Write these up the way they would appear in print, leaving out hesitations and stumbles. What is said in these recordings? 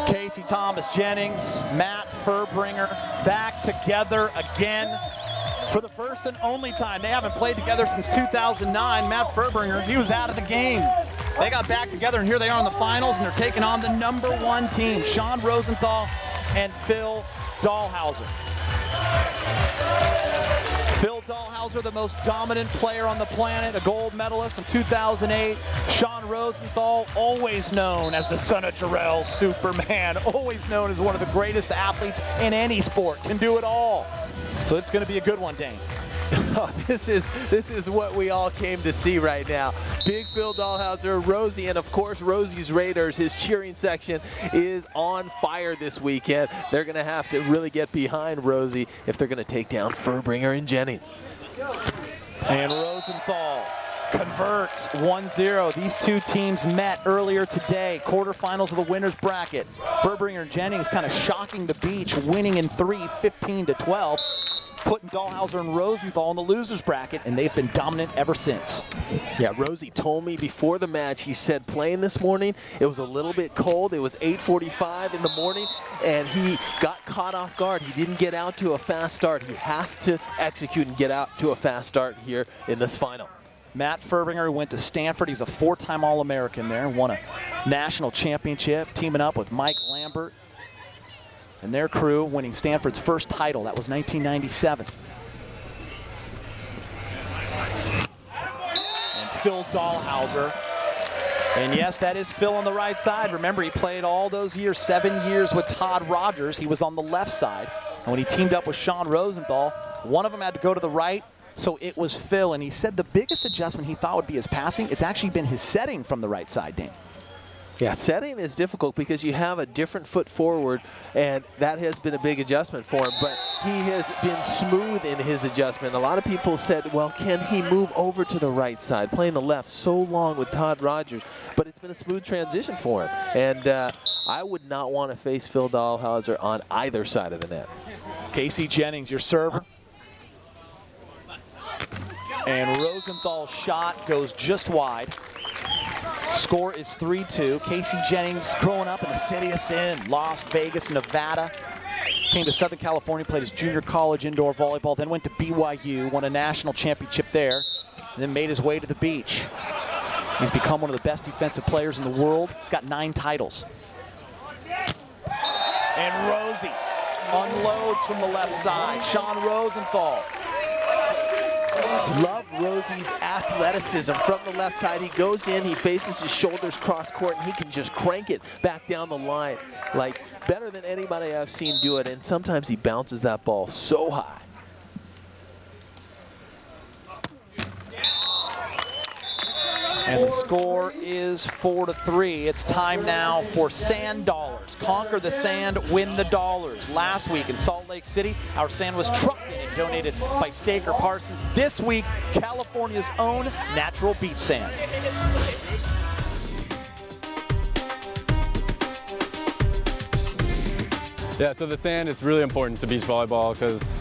Casey Thomas Jennings, Matt Fuerbringer back together again for the first and only time. They haven't played together since 2009. Matt Fuerbringer, he was out of the game. They got back together, and here they are in the finals, and they're taking on the #1 team, Sean Rosenthal and Phil Dalhausser. Phil Dalhausser, the most dominant player on the planet, a gold medalist in 2008. Sean Rosenthal, always known as the son of Jarrell Superman, always known as one of the greatest athletes in any sport, can do it all. So it's going to be a good one, Dane. Oh, this is what we all came to see right now. Big Phil Dalhausser, Rosie, and of course Rosie's Raiders. His cheering section is on fire this weekend. They're going to have to really get behind Rosie if they're going to take down Fuerbringer and Jennings. And Rosenthal converts 1-0. These two teams met earlier today, quarterfinals of the winner's bracket. Fuerbringer and Jennings kind of shocking the beach, winning in 3, 15-12. Putting Dalhausser and Rosenthal in the loser's bracket, and they've been dominant ever since. Yeah, Rosie told me before the match, he said playing this morning, it was a little bit cold. It was 8:45 in the morning, and he got caught off guard. He didn't get out to a fast start. He has to execute and get out to a fast start here in this final. Matt Fuerbringer went to Stanford. He's a 4-time All-American there, won a national championship, teaming up with Mike Lambert and their crew, winning Stanford's first title. That was 1997. And Phil Dalhausser. And yes, that is Phil on the right side. Remember, he played all those years, 7 years with Todd Rogers. He was on the left side. And when he teamed up with Sean Rosenthal, one of them had to go to the right, so it was Phil. And he said the biggest adjustment he thought would be his passing. It's actually been his setting from the right side, Dane. Yeah, setting is difficult because you have a different foot forward, and that has been a big adjustment for him, but he has been smooth in his adjustment. A lot of people said, well, can he move over to the right side, playing the left so long with Todd Rogers, but it's been a smooth transition for him, and I would not want to face Phil Dalhausser on either side of the net. Casey Jennings, your server. And Rosenthal's shot goes just wide. Score is 3-2. Casey Jennings, growing up in the city of sin, Las Vegas, Nevada. Came to Southern California, played his junior college indoor volleyball, then went to BYU, won a national championship there, and then made his way to the beach. He's become one of the best defensive players in the world. He's got 9 titles. And Rosie unloads from the left side. Sean Rosenthal. Love Rosie's athleticism from the left side. He goes in, he faces his shoulders cross court, and he can just crank it back down the line. Like, better than anybody I've seen do it, and sometimes he bounces that ball so high. And the score is 4-3. It's time now for sand dollars. Conquer the sand, win the dollars. Last week in Salt Lake City, our sand was trucked in and donated by Staker Parsons. This week, California's own natural beach sand. Yeah, so the sand, it's really important to beach volleyball because,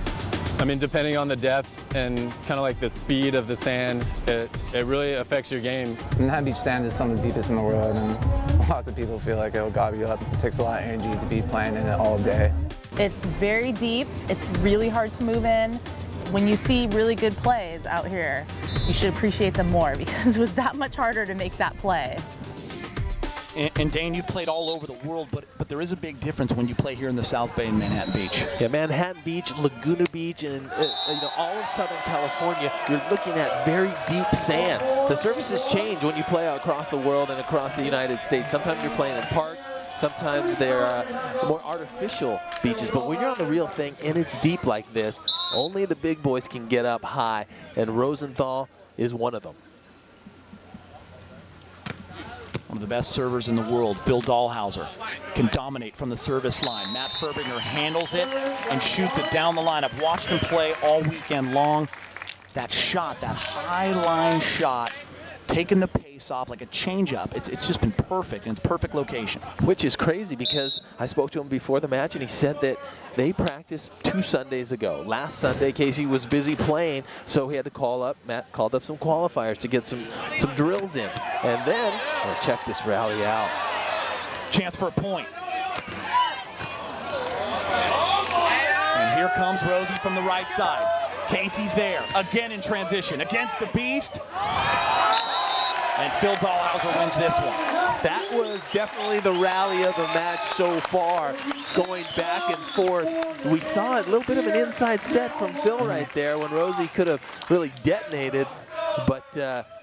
I mean, depending on the depth and kind of like the speed of the sand, it really affects your game. Manhattan Beach sand is some of the deepest in the world, and lots of people feel like it'll gob you up. It takes a lot of energy to be playing in it all day. It's very deep. It's really hard to move in. When you see really good plays out here, you should appreciate them more because it was that much harder to make that play. And Dane, you've played all over the world, but there is a big difference when you play here in the South Bay in Manhattan Beach. Yeah, Manhattan Beach, Laguna Beach, and you know, all of Southern California, you're looking at very deep sand. The surfaces change when you play across the world and across the United States. Sometimes you're playing in parks, sometimes they're more artificial beaches, but when you're on the real thing and it's deep like this, only the big boys can get up high, and Rosenthal is one of them. One of the best servers in the world, Phil Dalhausser, can dominate from the service line. Matt Fuerbringer handles it and shoots it down the line. I've watched him play all weekend long. That shot, that high line shot, taking the pace off like a changeup. It's just been perfect, and it's perfect location. Which is crazy because I spoke to him before the match, and he said that they practiced 2 Sundays ago. Last Sunday, Casey was busy playing, so he had to call up. Matt called up some qualifiers to get some drills in. And then, check this rally out. Chance for a point. And here comes Rosie from the right side. Casey's there, again in transition, against the beast. And Phil Dalhausser wins this one. That was definitely the rally of the match so far, going back and forth. We saw a little bit of an inside set from Phil right there when Rosie could have really detonated, but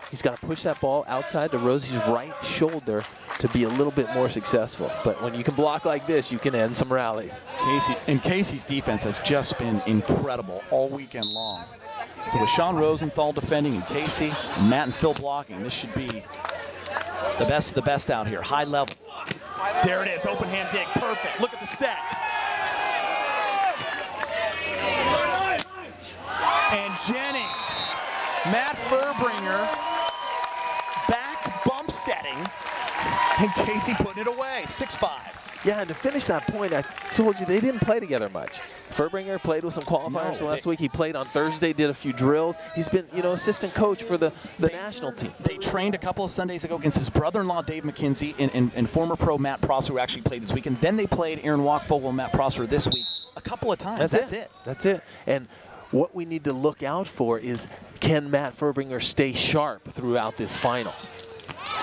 he's got to push that ball outside to Rosie's right shoulder to be a little bit more successful. But when you can block like this, you can end some rallies. Casey's defense has just been incredible all weekend long. So with Sean Rosenthal defending and Casey, Matt and Phil blocking, this should be the best of the best out here, high level. There it is, open hand dig, perfect. Look at the set. And Jennings, Matt Fuerbringer, back bump setting, and Casey putting it away, 6-5. Yeah, and to finish that point, I told you they didn't play together much. Fuerbringer played with some qualifiers last week. He played on Thursday, did a few drills. He's been, you know, assistant coach for the national team. They trained a couple of Sundays ago against his brother-in-law, Dave McKenzie, and former pro Matt Prosser, who actually played this week. And then they played Aaron Walkfogle and Matt Prosser this week a couple of times. That's it. That's it. And what we need to look out for is, can Matt Fuerbringer stay sharp throughout this final?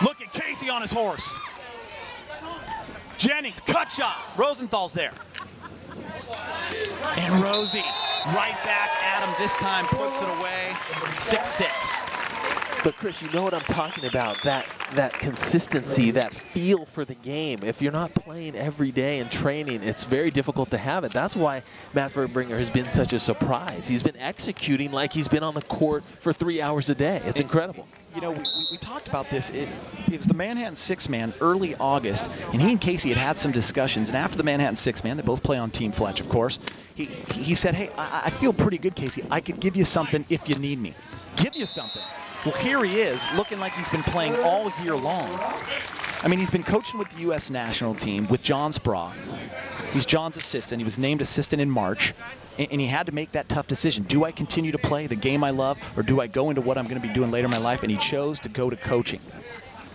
Look at Casey on his horse. Jennings, cut shot. Rosenthal's there. And Rosie right back at him. This time puts it away. 6-6. But Chris, you know what I'm talking about, that consistency, that feel for the game. If you're not playing every day and training, it's very difficult to have it. That's why Matt Fuerbringer has been such a surprise. He's been executing like he's been on the court for 3 hours a day. It's incredible. You know, we talked about this. It was the Manhattan six-man early August, and he and Casey had some discussions. And after the Manhattan six-man, they both play on Team Fletch, of course, he said, hey, I feel pretty good, Casey. I could give you something if you need me. Give you something. Well, here he is, looking like he's been playing all year long. I mean, he's been coaching with the U.S. national team with John Sprague. He's John's assistant. He was named assistant in March, and he had to make that tough decision. Do I continue to play the game I love, or do I go into what I'm going to be doing later in my life? And he chose to go to coaching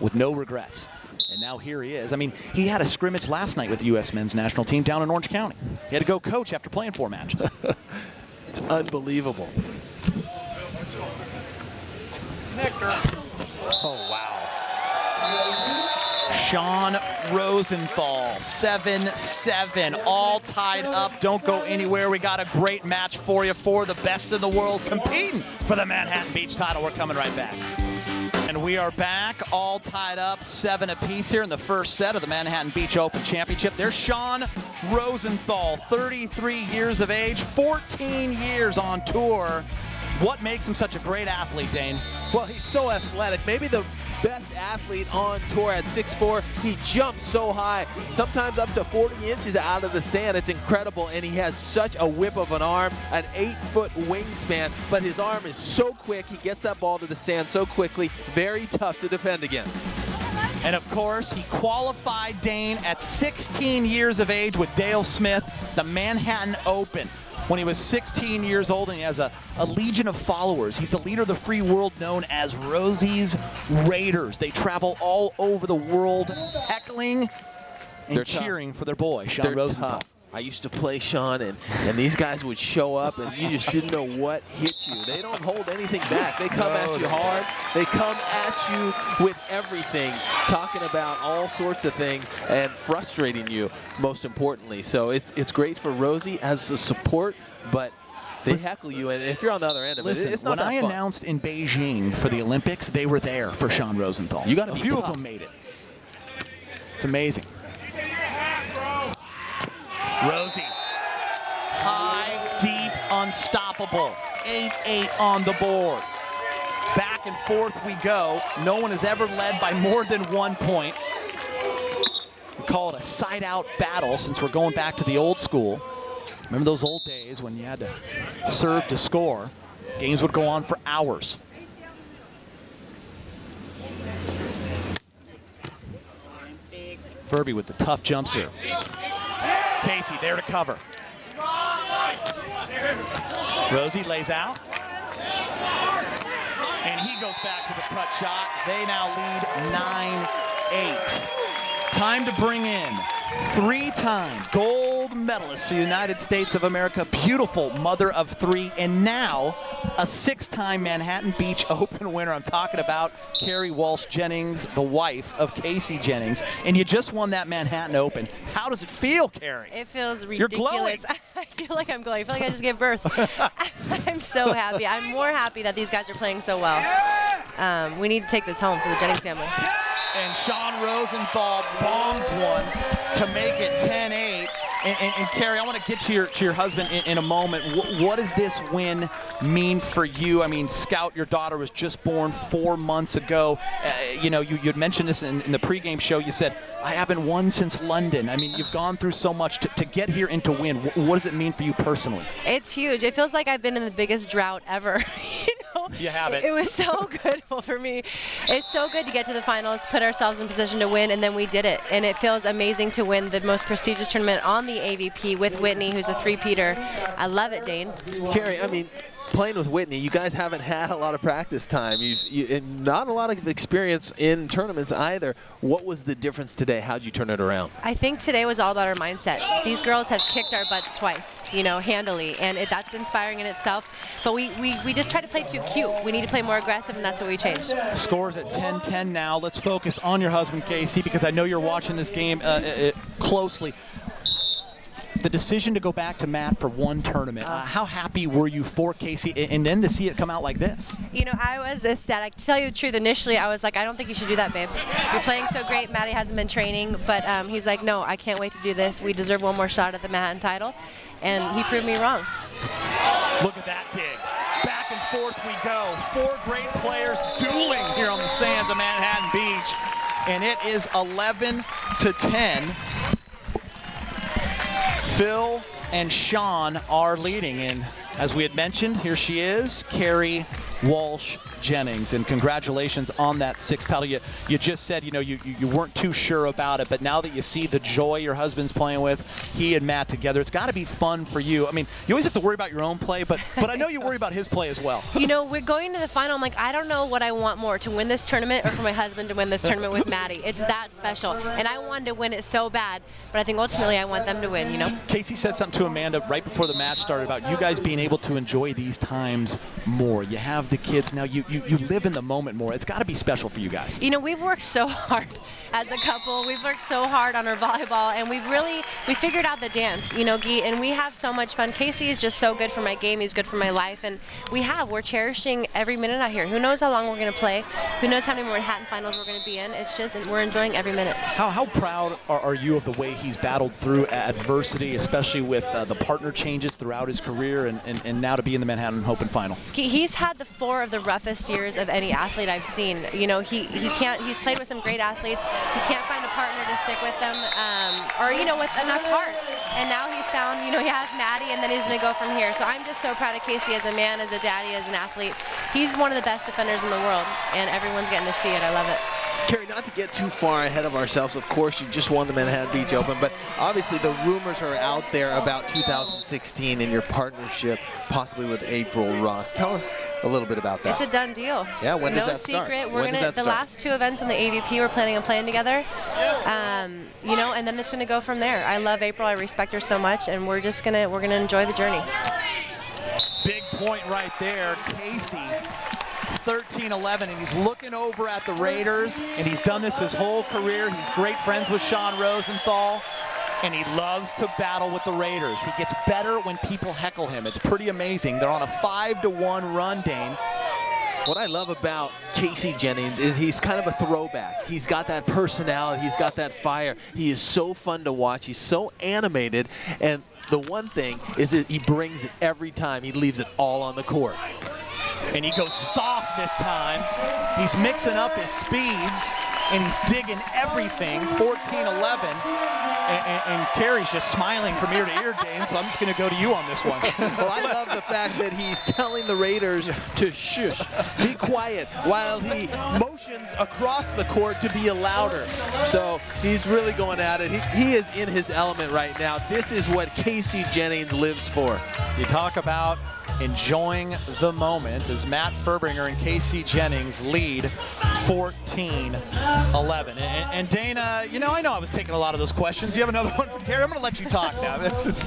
with no regrets. And now here he is. I mean, he had a scrimmage last night with the U.S. men's national team down in Orange County. He had to go coach after playing 4 matches. It's unbelievable. Oh, wow. Sean Rosenthal, 7-7, all tied up. Don't go anywhere. We got a great match for you. For the best in the world competing for the Manhattan Beach title. We're coming right back. And we are back, all tied up, 7 apiece here in the first set of the Manhattan Beach Open Championship. There's Sean Rosenthal, 33 years of age, 14 years on tour. What makes him such a great athlete, Dane? Well, he's so athletic. Maybe the best athlete on tour at 6'4". He jumps so high, sometimes up to 40 inches out of the sand. It's incredible, and he has such a whip of an arm, an 8-foot wingspan, but his arm is so quick. He gets that ball to the sand so quickly. Very tough to defend against. And of course, he qualified, Dane, at 16 years of age with Dale Smith, the Manhattan Open, when he was 16 years old, and he has a legion of followers. He's the leader of the free world known as Rosie's Raiders. They travel all over the world heckling and cheering for their boy, Sean Rosenthal. Tough. I used to play Sean, and these guys would show up, and you just didn't know what hit you. They don't hold anything back. They come at you hard. They come at you with everything, talking about all sorts of things and frustrating you, most importantly. So it's great for Rosie as a support, but they heckle you, and if you're on the other end of it, it's not that fun. When I announced in Beijing for the Olympics, they were there for Sean Rosenthal. You got to be tough. A few tough. of them made it. It's amazing. Rosie, high, deep, unstoppable. 8-8 on the board. Back and forth we go. No one has ever led by more than 1 point. We call it a side-out battle since we're going back to the old school. Remember those old days when you had to serve to score? Games would go on for hours. Furby with the tough jump serve. Casey there to cover. Rosie lays out. And he goes back to the cut shot. They now lead 9-8. Time to bring in three-time gold medalist for the United States of America, beautiful mother of three, and now a six-time Manhattan Beach Open winner. I'm talking about Carrie Walsh Jennings, the wife of Casey Jennings, and you just won that Manhattan Open. How does it feel, Carrie? It feels ridiculous. You're glowing. I feel like I'm glowing. I feel like I just gave birth. I'm so happy. I'm more happy that these guys are playing so well. We need to take this home for the Jennings family. And Sean Rosenthal bombs one to make it 10-8. And Carrie, I want to get to your husband in a moment. What does this win mean for you? I mean, Scout, your daughter was just born 4 months ago. You know, you had mentioned this in the pregame show. You said, I haven't won since London. I mean, you've gone through so much to get here and to win. What does it mean for you personally? It's huge. It feels like I've been in the biggest drought ever. You know, you have it. It was so good for me. It's so good to get to the finals, put ourselves in position to win, and then we did it. And it feels amazing to win the most prestigious tournament on the AVP with Whitney, who's a three-peater. I love it, Dane. Carrie, I mean, playing with Whitney, you guys haven't had a lot of practice time. And not a lot of experience in tournaments either. What was the difference today? How'd you turn it around? I think today was all about our mindset. These girls have kicked our butts twice, you know, handily, and that's inspiring in itself. But we just try to play too cute. We need to play more aggressive, and that's what we changed. Scores at 10-10 now. Let's focus on your husband, Casey, because I know you're watching this game closely. The decision to go back to Matt for one tournament, how happy were you for Casey, and then to see it come out like this? You know, I was ecstatic. To tell you the truth, initially I was like, I don't think you should do that, babe. You're playing so great. Maddie hasn't been training, but he's like, no, I can't wait to do this. We deserve one more shot at the Manhattan title, and he proved me wrong. Look at that dig. Back and forth we go. Four great players dueling here on the sands of Manhattan Beach, and it is 11-10. Phil and Sean are leading, and as we had mentioned, here she is, Carrie Walsh Jennings, and congratulations on that sixth title. You just said, you know, you weren't too sure about it, but now that you see the joy your husband's playing with, he and Matt together, it's got to be fun for you. I mean, you always have to worry about your own play, but I know you worry about his play as well. You know, we're going to the final. I'm like, I don't know what I want more, to win this tournament or for my husband to win this tournament with Maddie. It's that special, and I wanted to win it so bad, but I think ultimately I want them to win, you know? Casey said something to Amanda right before the match started about you guys being able to enjoy these times more. You have the kids now, you live in the moment more. It's got to be special for you guys. You know, we've worked so hard as a couple. We've worked so hard on our volleyball, and we figured out the dance, you know, Guy, and we have so much fun. Casey is just so good for my game. He's good for my life, and we're cherishing every minute out here. Who knows how long we're going to play? Who knows how many Manhattan finals we're going to be in? It's just, we're enjoying every minute. How proud are you of the way he's battled through adversity, especially with the partner changes throughout his career, and now to be in the Manhattan Open final? He's had the 4 of the roughest years of any athlete I've seen. You know, he's played with some great athletes. He can't find a partner to stick with them, or, you know, with enough heart. And now he's found, you know, he has Maddie, and then he's going to go from here. So I'm just so proud of Casey as a man, as a daddy, as an athlete. He's one of the best defenders in the world, and everyone's getting to see it. I love it. Carrie, not to get too far ahead of ourselves, of course, you just won the Manhattan Beach Open, but obviously the rumors are out there about 2016 and your partnership possibly with April Ross. Tell us a little bit about that. It's a done deal. Yeah, when does that start? No secret. We're gonna the last 2 events on the AVP we're planning on playing together. You know, and then it's gonna go from there. I love April. I respect her so much, and we're gonna enjoy the journey. Big point right there, Casey. 13-11, and he's looking over at the Raiders, and he's done this his whole career. He's great friends with Sean Rosenthal, and he loves to battle with the Raiders. He gets better when people heckle him. It's pretty amazing. They're on a 5-1 run, Dane. What I love about Casey Jennings is he's kind of a throwback. He's got that personality. He's got that fire. He is so fun to watch. He's so animated, and the one thing is that he brings it every time. He leaves it all on the court. And he goes soft this time. He's mixing up his speeds, and he's digging everything, 14-11. And Carrie's just smiling from ear to ear, Dane, so I'm just going to go to you on this one. Well, I love the fact that he's telling the Raiders to shush, be quiet, while he motions across the court to be louder. So he's really going at it. He is in his element right now. This is what Casey Jennings lives for. You talk about enjoying the moment as Matt Fuerbringer and Casey Jennings lead 14-11. And Dana, you know, I was taking a lot of those questions. You have another one from Carrie? I'm going to let you talk now. Just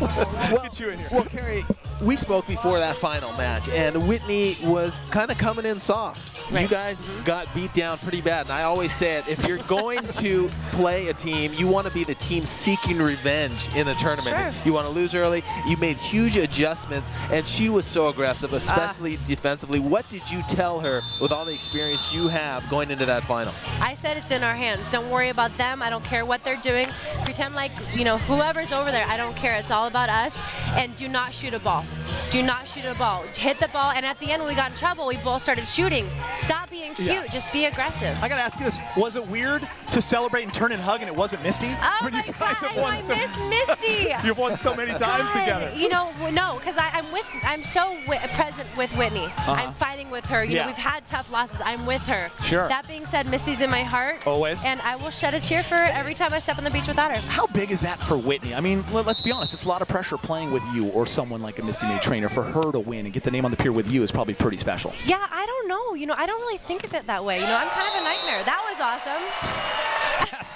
get you in here. Well, Carrie, we spoke before that final match, and Whitney was kind of coming in soft. Right. You guys got beat down pretty bad, and I always said, if you're going to play a team, you want to be the team seeking revenge in a tournament. Sure. You want to lose early. You made huge adjustments, and she was so aggressive, especially defensively. What did you tell her with all the experience you have going into that final? I said it's in our hands. Don't worry about them. I don't care what they're doing. Pretend like, you know, whoever's over there, I don't care. It's all about us. And do not shoot a ball. Do not shoot a ball. Hit the ball, and at the end when we got in trouble, we both started shooting. Stop being cute. Just be aggressive. I got to ask you this. Was it weird to celebrate and turn and hug and it wasn't Misty? Oh my God, I miss Misty. You've won so many times together. You know, no, because I'm so present with Whitney. I'm fighting with her. You know, we've had tough losses. I'm with her. Sure. That being said, Misty's in my heart. Always. And I will shed a tear for her every time I step on the beach without her. How big is that for Whitney? I mean, let's be honest. It's a lot of pressure playing with you or someone like a Misty May trainer. For her to win and get the name on the pier with you is probably pretty special. Yeah, I don't know. You know, I don't really think of it that way. You know, I'm kind of a nightmare. That was awesome.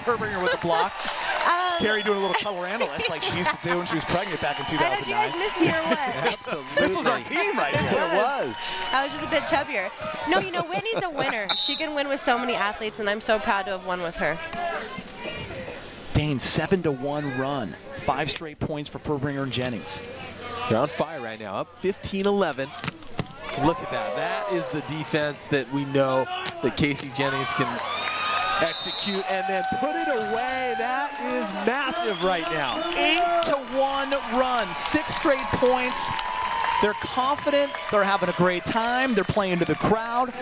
Fuerbringer with the block. Carrie doing a little color analyst like she used to do when she was pregnant back in 2009. I know, do you guys miss me or what? Absolutely. This was our team right here. It was. I was just a bit chubbier. No, you know, Whitney's a winner. She can win with so many athletes, and I'm so proud to have won with her. Dane, 7-1 run. 5 straight points for Fuerbringer and Jennings. They're on fire right now, up 15-11. Look at that. That is the defense that we know that Casey Jennings can execute and then put it away. That is massive right now. 8-1 run, 6 straight points. They're confident, they're having a great time, they're playing to the crowd,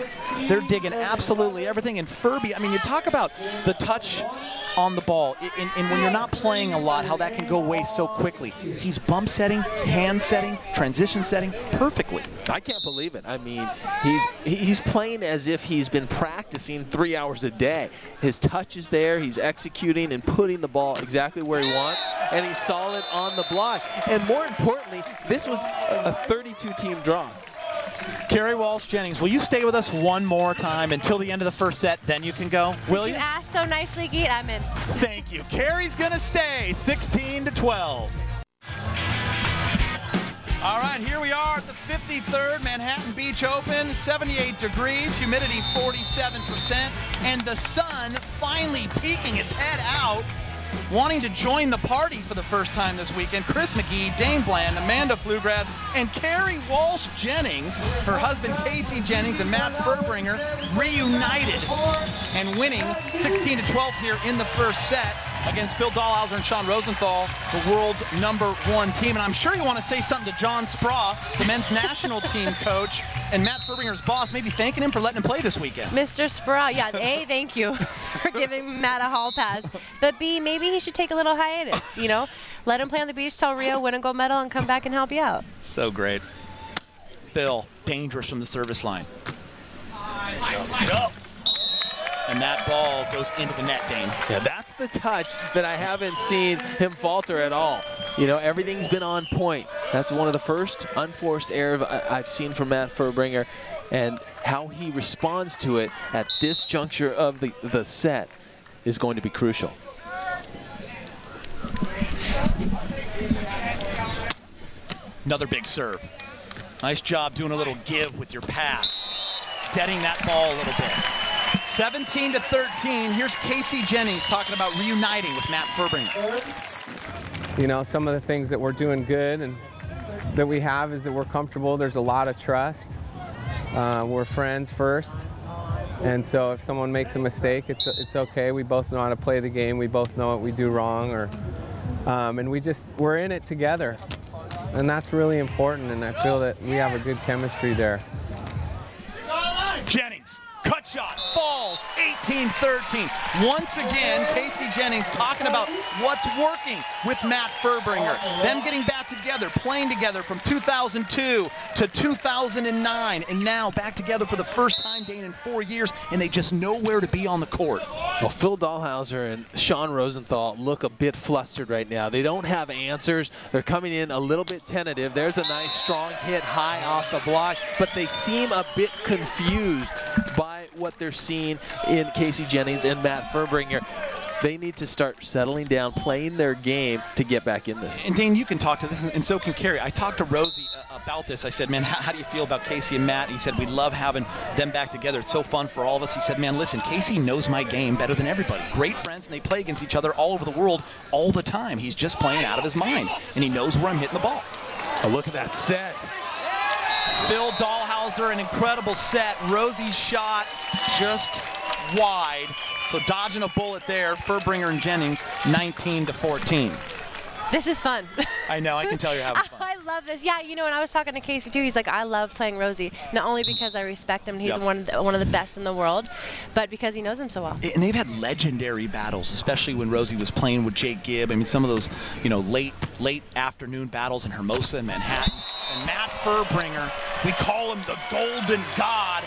they're digging absolutely everything. And Furby, I mean, you talk about the touch on the ball, and when you're not playing a lot, how that can go away so quickly. He's bump setting, hand setting, transition setting perfectly. I can't believe it. I mean, he's playing as if he's been practicing 3 hours a day. His touch is there, he's executing and putting the ball exactly where he wants, and he's solid on the block. And more importantly, this was a 32-team draw. Carrie Walsh Jennings, will you stay with us one more time until the end of the first set, then you can go? Will you? You asked so nicely, Geet, I'm in. Thank you. Carrie's gonna stay, 16-12. All right, here we are at the 53rd Manhattan Beach Open, 78 degrees, humidity 47%, and the sun finally peeking its head out, wanting to join the party for the first time this weekend. Chris McGee, Dane Bland, Amanda Pflugrad, and Carrie Walsh Jennings, her husband Casey Jennings and Matt Fuerbringer, reunited and winning 16-12 here in the first set against Phil Dalhausser and Sean Rosenthal, the world's #1 team. And I'm sure you want to say something to John Spraw, the men's national team coach, and Matt Fuerbringer's boss, maybe thanking him for letting him play this weekend. Mr. Spraw, yeah, A, thank you for giving Matt a hall pass. But B, maybe he should take a little hiatus, you know? Let him play on the beach till Rio, win a gold medal, and come back and help you out. So great. Phil, dangerous from the service line. Go. And that ball goes into the net, Dane. Yeah, that's the touch that I haven't seen him falter at all. You know, everything's been on point. That's one of the first unforced errors I've seen from Matt Fuerbringer, and how he responds to it at this juncture of the set is going to be crucial. Another big serve. Nice job doing a little give with your pass. Deading that ball a little bit. 17-13, here's Casey Jennings talking about reuniting with Matt Fuerbringer. You know, some of the things that we're doing good and that we have is that we're comfortable. There's a lot of trust. We're friends first. And so if someone makes a mistake, it's okay. We both know how to play the game. We both know what we do wrong, and we're in it together. And that's really important, and I feel that we have a good chemistry there. Jennings, cut shot, falls, 18-13. Once again, Casey Jennings talking about what's working with Matt Fuerbringer. Them getting back together, playing together from 2002 to 2009, and now back together for the first time, Dane, in 4 years, and they just know where to be on the court. Well, Phil Dalhausser and Sean Rosenthal look a bit flustered right now. They don't have answers. They're coming in a little bit tentative. There's a nice strong hit high off the block, but they seem a bit confused by what they're seeing in Casey Jennings and Matt Fuerbringer. They need to start settling down, playing their game to get back in this. And Dane, you can talk to this, and so can Carrie. I talked to Rosie about this. I said, man, how do you feel about Casey and Matt? He said, we love having them back together. It's so fun for all of us. He said, man, listen, Casey knows my game better than everybody. Great friends, and they play against each other all over the world all the time. He's just playing out of his mind, and he knows where I'm hitting the ball. Oh, look at that set. Phil Dalhausser, an incredible set. Rosie's shot just wide. So dodging a bullet there, Fuerbringer and Jennings, 19-14. This is fun. I know, I can tell you're having fun. I love this. Yeah, you know, when I was talking to Casey too, he's like, I love playing Rosie. Not only because I respect him, he's one of the best in the world, but because he knows him so well. And they've had legendary battles, especially when Rosie was playing with Jake Gibb. I mean, some of those, you know, late afternoon battles in Hermosa and Manhattan. And Matt Fuerbringer, we call him the Golden God,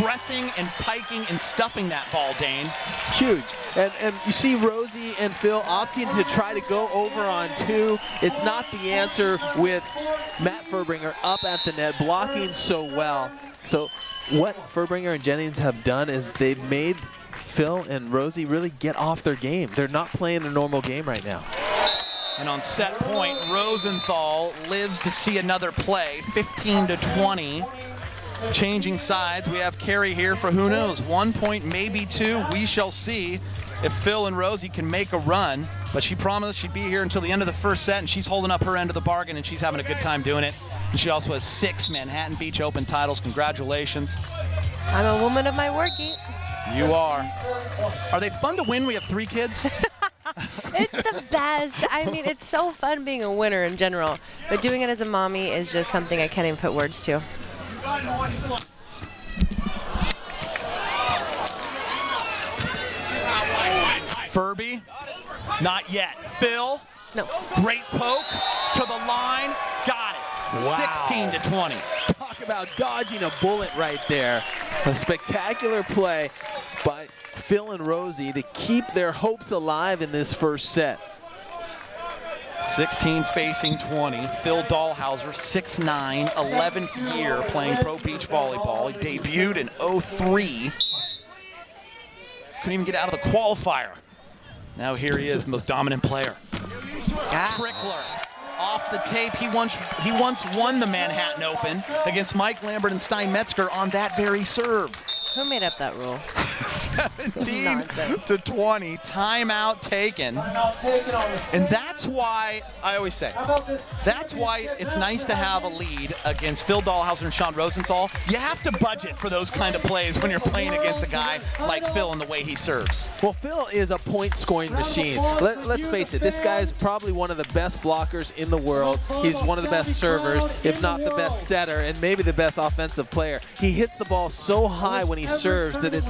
pressing and piking and stuffing that ball, Dane. Huge. And you see Rosie and Phil opting to try to go over on two. It's not the answer with Matt Fuerbringer up at the net, blocking so well. So what Fuerbringer and Jennings have done is they've made Phil and Rosie really get off their game. They're not playing a normal game right now. And on set point, Rosenthal lives to see another play, 15-20. Changing sides, we have Carrie here for who knows, 1 point, maybe 2. We shall see if Phil and Rosie can make a run. But she promised she'd be here until the end of the first set, and she's holding up her end of the bargain, and she's having a good time doing it. And she also has 6 Manhattan Beach Open titles. Congratulations. I'm a woman of my word, Geet. You are. Are they fun to win? We have 3 kids. It's the best. I mean, it's so fun being a winner in general, but doing it as a mommy is just something I can't even put words to. Furby, not yet. Phil, no. Great poke to the line, got it. Wow. 16-20. Talk about dodging a bullet right there. A spectacular play by Phil and Rosie to keep their hopes alive in this first set. 16 facing 20. Phil Dalhausser, 6'9", 11th year playing pro beach volleyball. He debuted in '03. Couldn't even get out of the qualifier. Now here he is, the most dominant player. Trickler off the tape. He once won the Manhattan Open against Mike Lambert and Stein Metzger on that very serve. Who made up that rule? 17-20, timeout taken. And that's why, I always say, that's why it's nice to have a lead against Phil Dalhausser and Sean Rosenthal. You have to budget for those kind of plays when you're playing against a guy like Phil and the way he serves. Well, Phil is a point-scoring machine. Let's face it, this guy is probably one of the best blockers in the world. He's one of the best servers, if not the best setter, and maybe the best offensive player. He hits the ball so high when he serves that it's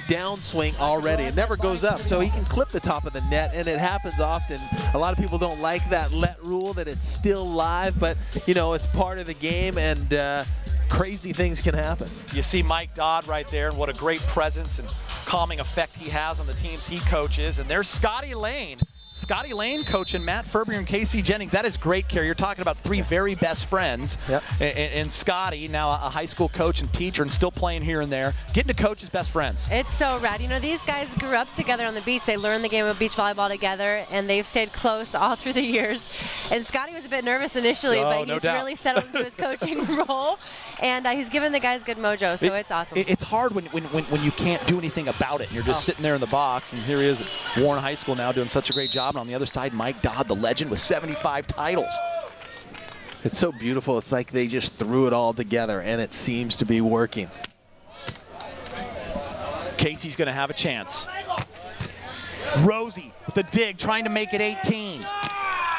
downswing already. It never goes up, so he can clip the top of the net, and it happens often. A lot of people don't like that let rule, that it's still live, but you know, it's part of the game, and crazy things can happen. You see Mike Dodd right there, and what a great presence and calming effect he has on the teams he coaches. And there's Scotty Lane. Scotty Lane coaching Matt Fuerbringer and Casey Jennings. That is great, Carrie. You're talking about 3 very best friends. Yep. And Scotty, now a high school coach and teacher and still playing here and there, getting to coach his best friends. It's so rad. You know, these guys grew up together on the beach. They learned the game of beach volleyball together, and they've stayed close all through the years. And Scotty was a bit nervous initially, but he's really settled into his coaching role. And he's given the guys good mojo, so it's awesome. It's hard when you can't do anything about it. And you're just sitting there in the box, and here he is at Warren High School now doing such a great job. And on the other side, Mike Dodd, the legend, with 75 titles. It's so beautiful. It's like they just threw it all together, and it seems to be working. Casey's going to have a chance. Rosie, the dig, trying to make it 18.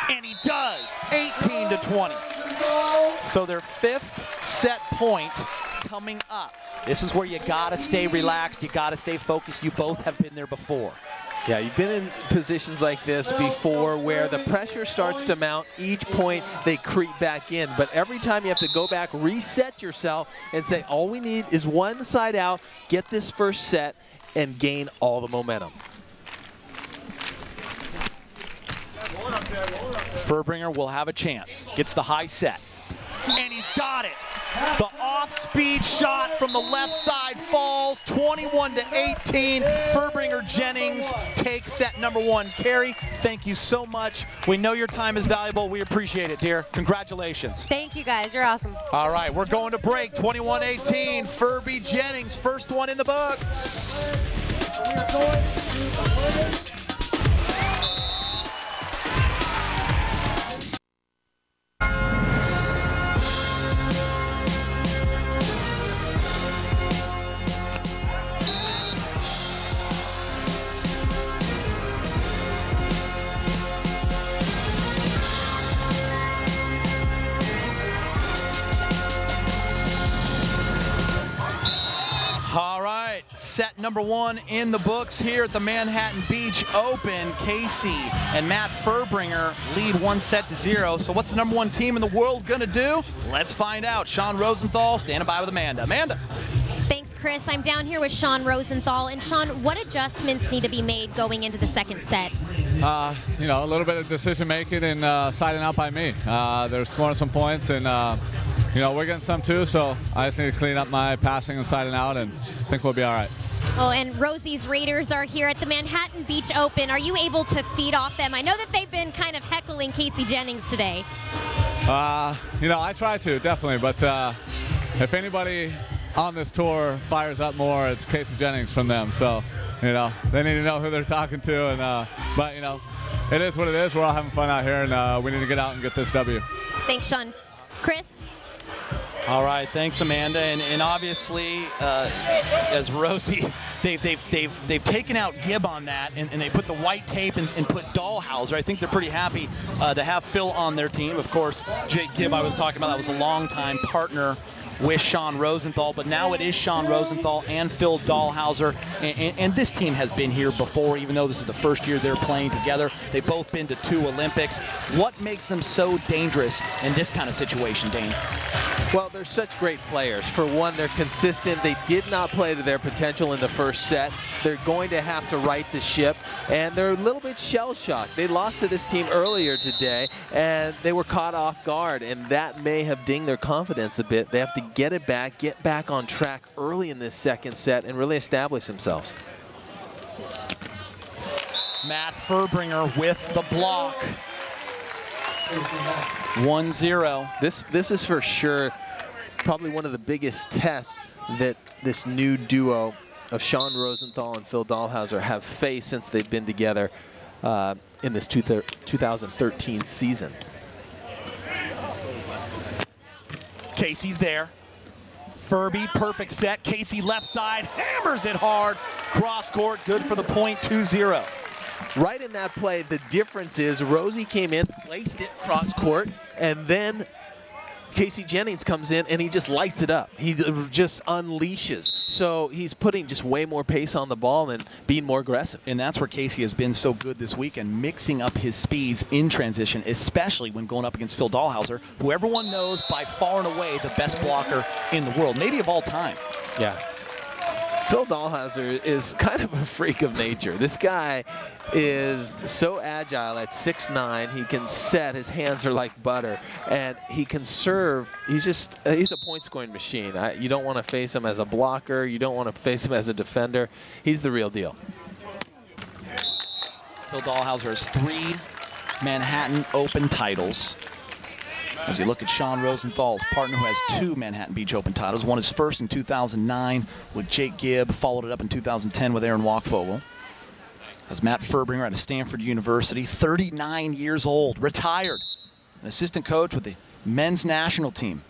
And he does, 18-20. So their 5th set point coming up. This is where you got to stay relaxed. You got to stay focused. You both have been there before. Yeah, you've been in positions like this before where the pressure starts to mount. Each point, they creep back in. But every time you have to go back, reset yourself, and say, all we need is one side out, get this first set, and gain all the momentum. Fuerbringer will have a chance. Gets the high set. and he's got it. The off-speed shot from the left side falls, 21-18. Fuerbringer Jennings takes set number 1. Carrie, thank you so much. We know your time is valuable. We appreciate it, dear. Congratulations. Thank you, guys. You're awesome. All right, we're going to break. 21-18. Fuerby Jennings, first one in the books. All right, set number 1 in the books here at the Manhattan Beach Open. Casey and Matt Fuerbringer lead 1-0. So what's the number 1 team in the world gonna do? Let's find out. Sean Rosenthal standing by with Amanda. Amanda. Thanks, Chris. I'm down here with Sean Rosenthal. And Sean, what adjustments need to be made going into the second set? You know, a little bit of decision making and siding out by me. They're scoring some points, and you know, we're getting some too. So I just need to clean up my passing and siding out, and I think we'll be all right. Oh, and Rosie's Raiders are here at the Manhattan Beach Open. Are you able to feed off them? I know that they've been kind of heckling Casey Jennings today. You know, I try to, definitely, but if anybody on this tour fires up more, it's Casey Jennings from them. So, you know, they need to know who they're talking to. And but, you know, it is what it is. We're all having fun out here, and we need to get out and get this W. Thanks, Sean. Chris? All right, thanks, Amanda. And obviously, as Rosie, they've taken out Gibb on that, and they put the white tape and put Dalhausser. I think they're pretty happy to have Phil on their team. Of course, Jake Gibb I was talking about, that was a longtime partner with Sean Rosenthal, but now it is Sean Rosenthal and Phil Dalhausser, and this team has been here before, even though this is the first year they're playing together. They've both been to 2 Olympics. What makes them so dangerous in this kind of situation, Dane? Well, they're such great players. For one, they're consistent. They did not play to their potential in the first set. They're going to have to right the ship, and they're a little bit shell-shocked. They lost to this team earlier today, and they were caught off guard, and that may have dinged their confidence a bit. They have to get it back, get back on track early in this second set, and really establish themselves. Matt Fuerbringer with the block. 1-0. This is for sure probably one of the biggest tests that this new duo of Sean Rosenthal and Phil Dalhausser have faced since they've been together in this 2013 season. Casey's there. Fuerby, perfect set. Casey left side, hammers it hard. Cross court, good for the point, 2-0. Right in that play, the difference is Rosie came in, placed it cross court, and then Casey Jennings comes in and he just lights it up. He just unleashes. So he's putting just way more pace on the ball and being more aggressive. And that's where Casey has been so good this weekend, mixing up his speeds in transition, especially when going up against Phil Dalhausser, who everyone knows by far and away the best blocker in the world, maybe of all time. Yeah. Phil Dalhausser is kind of a freak of nature. This guy is so agile at 6'9". He can set. His hands are like butter, and he can serve. He's a point-scoring machine. You don't want to face him as a blocker. You don't want to face him as a defender. He's the real deal. Phil Dalhausser has 3 Manhattan Open titles. As you look at Sean Rosenthal's partner, who has 2 Manhattan Beach Open titles. Won his first in 2009 with Jake Gibb, followed it up in 2010 with Aaron Walkvogel. As Matt Fuerbringer out of Stanford University, 39 years old, retired, an assistant coach with the men's national team.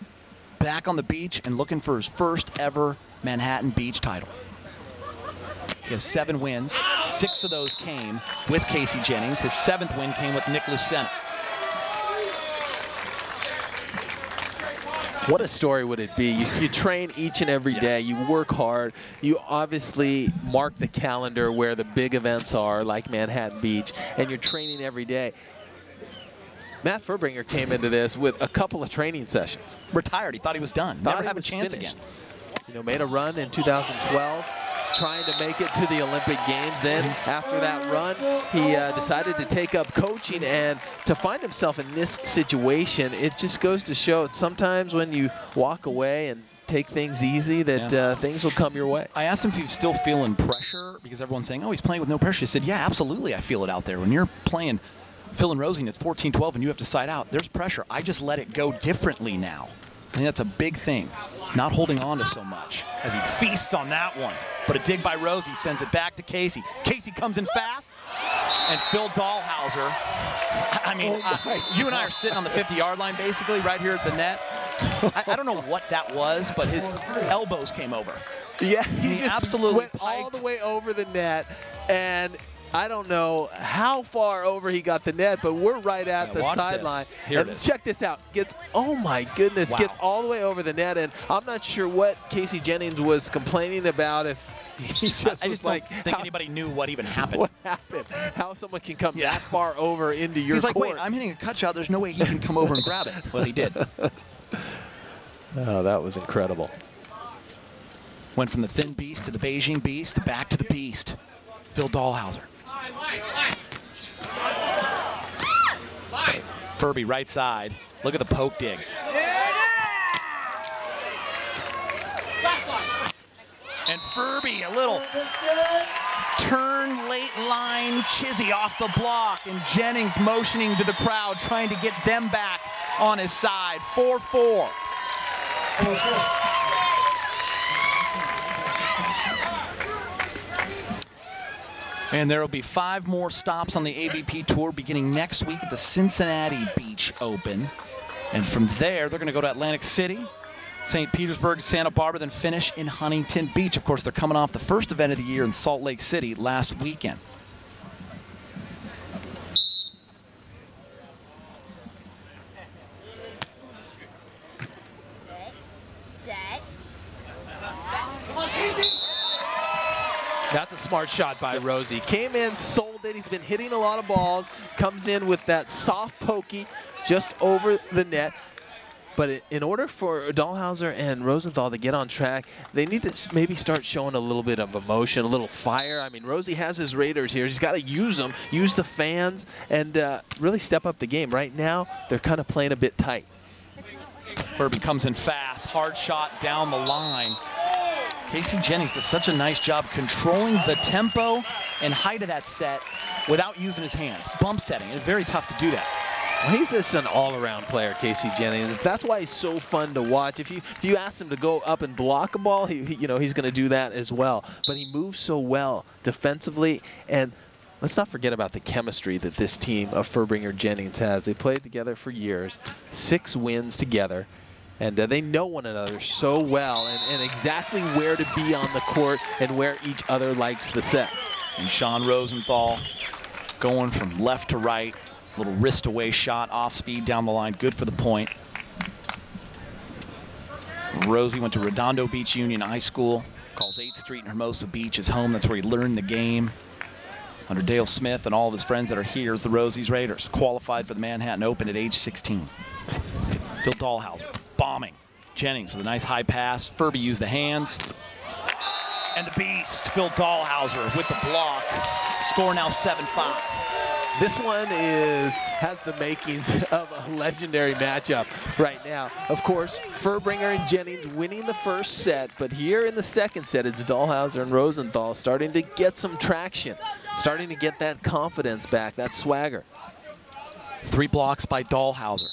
Back on the beach and looking for his first ever Manhattan Beach title. He has 7 wins. 6 of those came with Casey Jennings. His 7th win came with Nick Lucena. What a story would it be? You train each and every day. You work hard. You obviously mark the calendar where the big events are, like Manhattan Beach, and you're training every day. Matt Fuerbringer came into this with a couple of training sessions. Retired. He thought he was done. Never have a chance again. You know, made a run in 2012. trying to make it to the Olympic Games. Then after that run, he decided to take up coaching, and to find himself in this situation, it just goes to show sometimes when you walk away and take things easy that things will come your way. I asked him if he was still feeling pressure, because everyone's saying, oh, he's playing with no pressure. He said, yeah, absolutely, I feel it out there. When you're playing Phil and Rosie and it's 14-12 and you have to side out, there's pressure. I just let it go differently now. I think that's a big thing, not holding on to so much, as he feasts on that one. But a dig by Rosie sends it back to Casey. Casey comes in fast, and Phil Dalhausser, I mean, you and I are sitting on the 50-yard line basically right here at the net. I don't know what that was, but his elbows came over. Yeah, he just absolutely went all the way over the net, and I don't know how far over he got the net, but we're right at the sideline. And check this out. Gets, oh my goodness, gets all the way over the net, and I'm not sure what Casey Jennings was complaining about. If he just I just don't think anybody knew what even happened. What happened? How someone can come that far over into your court. He's like, wait, I'm hitting a cut shot. There's no way he can come over and grab it. Well, he did. Oh, that was incredible. Went from the thin beast to the Beijing beast, back to the beast. Phil Dalhausser. Fuerbringer right side. Look at the poke dig. And Fuerbringer, a little turn late line chizzy off the block, and Jennings motioning to the crowd, trying to get them back on his side. 4-4. And there will be 5 more stops on the AVP Tour beginning next week at the Cincinnati Beach Open. And from there, they're going to go to Atlantic City, St. Petersburg, Santa Barbara, then finish in Huntington Beach. Of course, they're coming off the first event of the year in Salt Lake City last weekend. That's a smart shot by Rosie. Came in, sold it. He's been hitting a lot of balls. Comes in with that soft pokey just over the net. But in order for Dalhausser and Rosenthal to get on track, they need to maybe start showing a little bit of emotion, a little fire. I mean, Rosie has his Raiders here. He's got to use them, use the fans, and really step up the game. Right now, they're kind of playing a bit tight. Fuerbringer comes in fast, hard shot down the line. Casey Jennings does such a nice job controlling the tempo and height of that set without using his hands. Bump setting, it's very tough to do that. Well, he's just an all-around player, Casey Jennings. That's why he's so fun to watch. If you ask him to go up and block a ball, he's going to do that as well. But he moves so well defensively, and let's not forget about the chemistry that this team of Fuerbringer Jennings has. They played together for years, 6 wins together. And they know one another so well, and exactly where to be on the court and where each other likes the set. And Sean Rosenthal going from left to right. Little wrist away shot, off speed down the line, good for the point. Rosie went to Redondo Beach Union High School, calls 8th Street and Hermosa Beach his home. That's where he learned the game. Under Dale Smith and all of his friends that are here is the Rosie's Raiders. Qualified for the Manhattan Open at age 16. Phil Dalhausser bombing. Jennings with a nice high pass. Fuerbringer used the hands. And the beast, Phil Dalhausser with the block. Score now 7-5. This one has the makings of a legendary matchup right now. Of course, Fuerbringer and Jennings winning the first set, but here in the second set, it's Dalhausser and Rosenthal starting to get some traction, starting to get that confidence back, that swagger. 3 blocks by Dalhausser.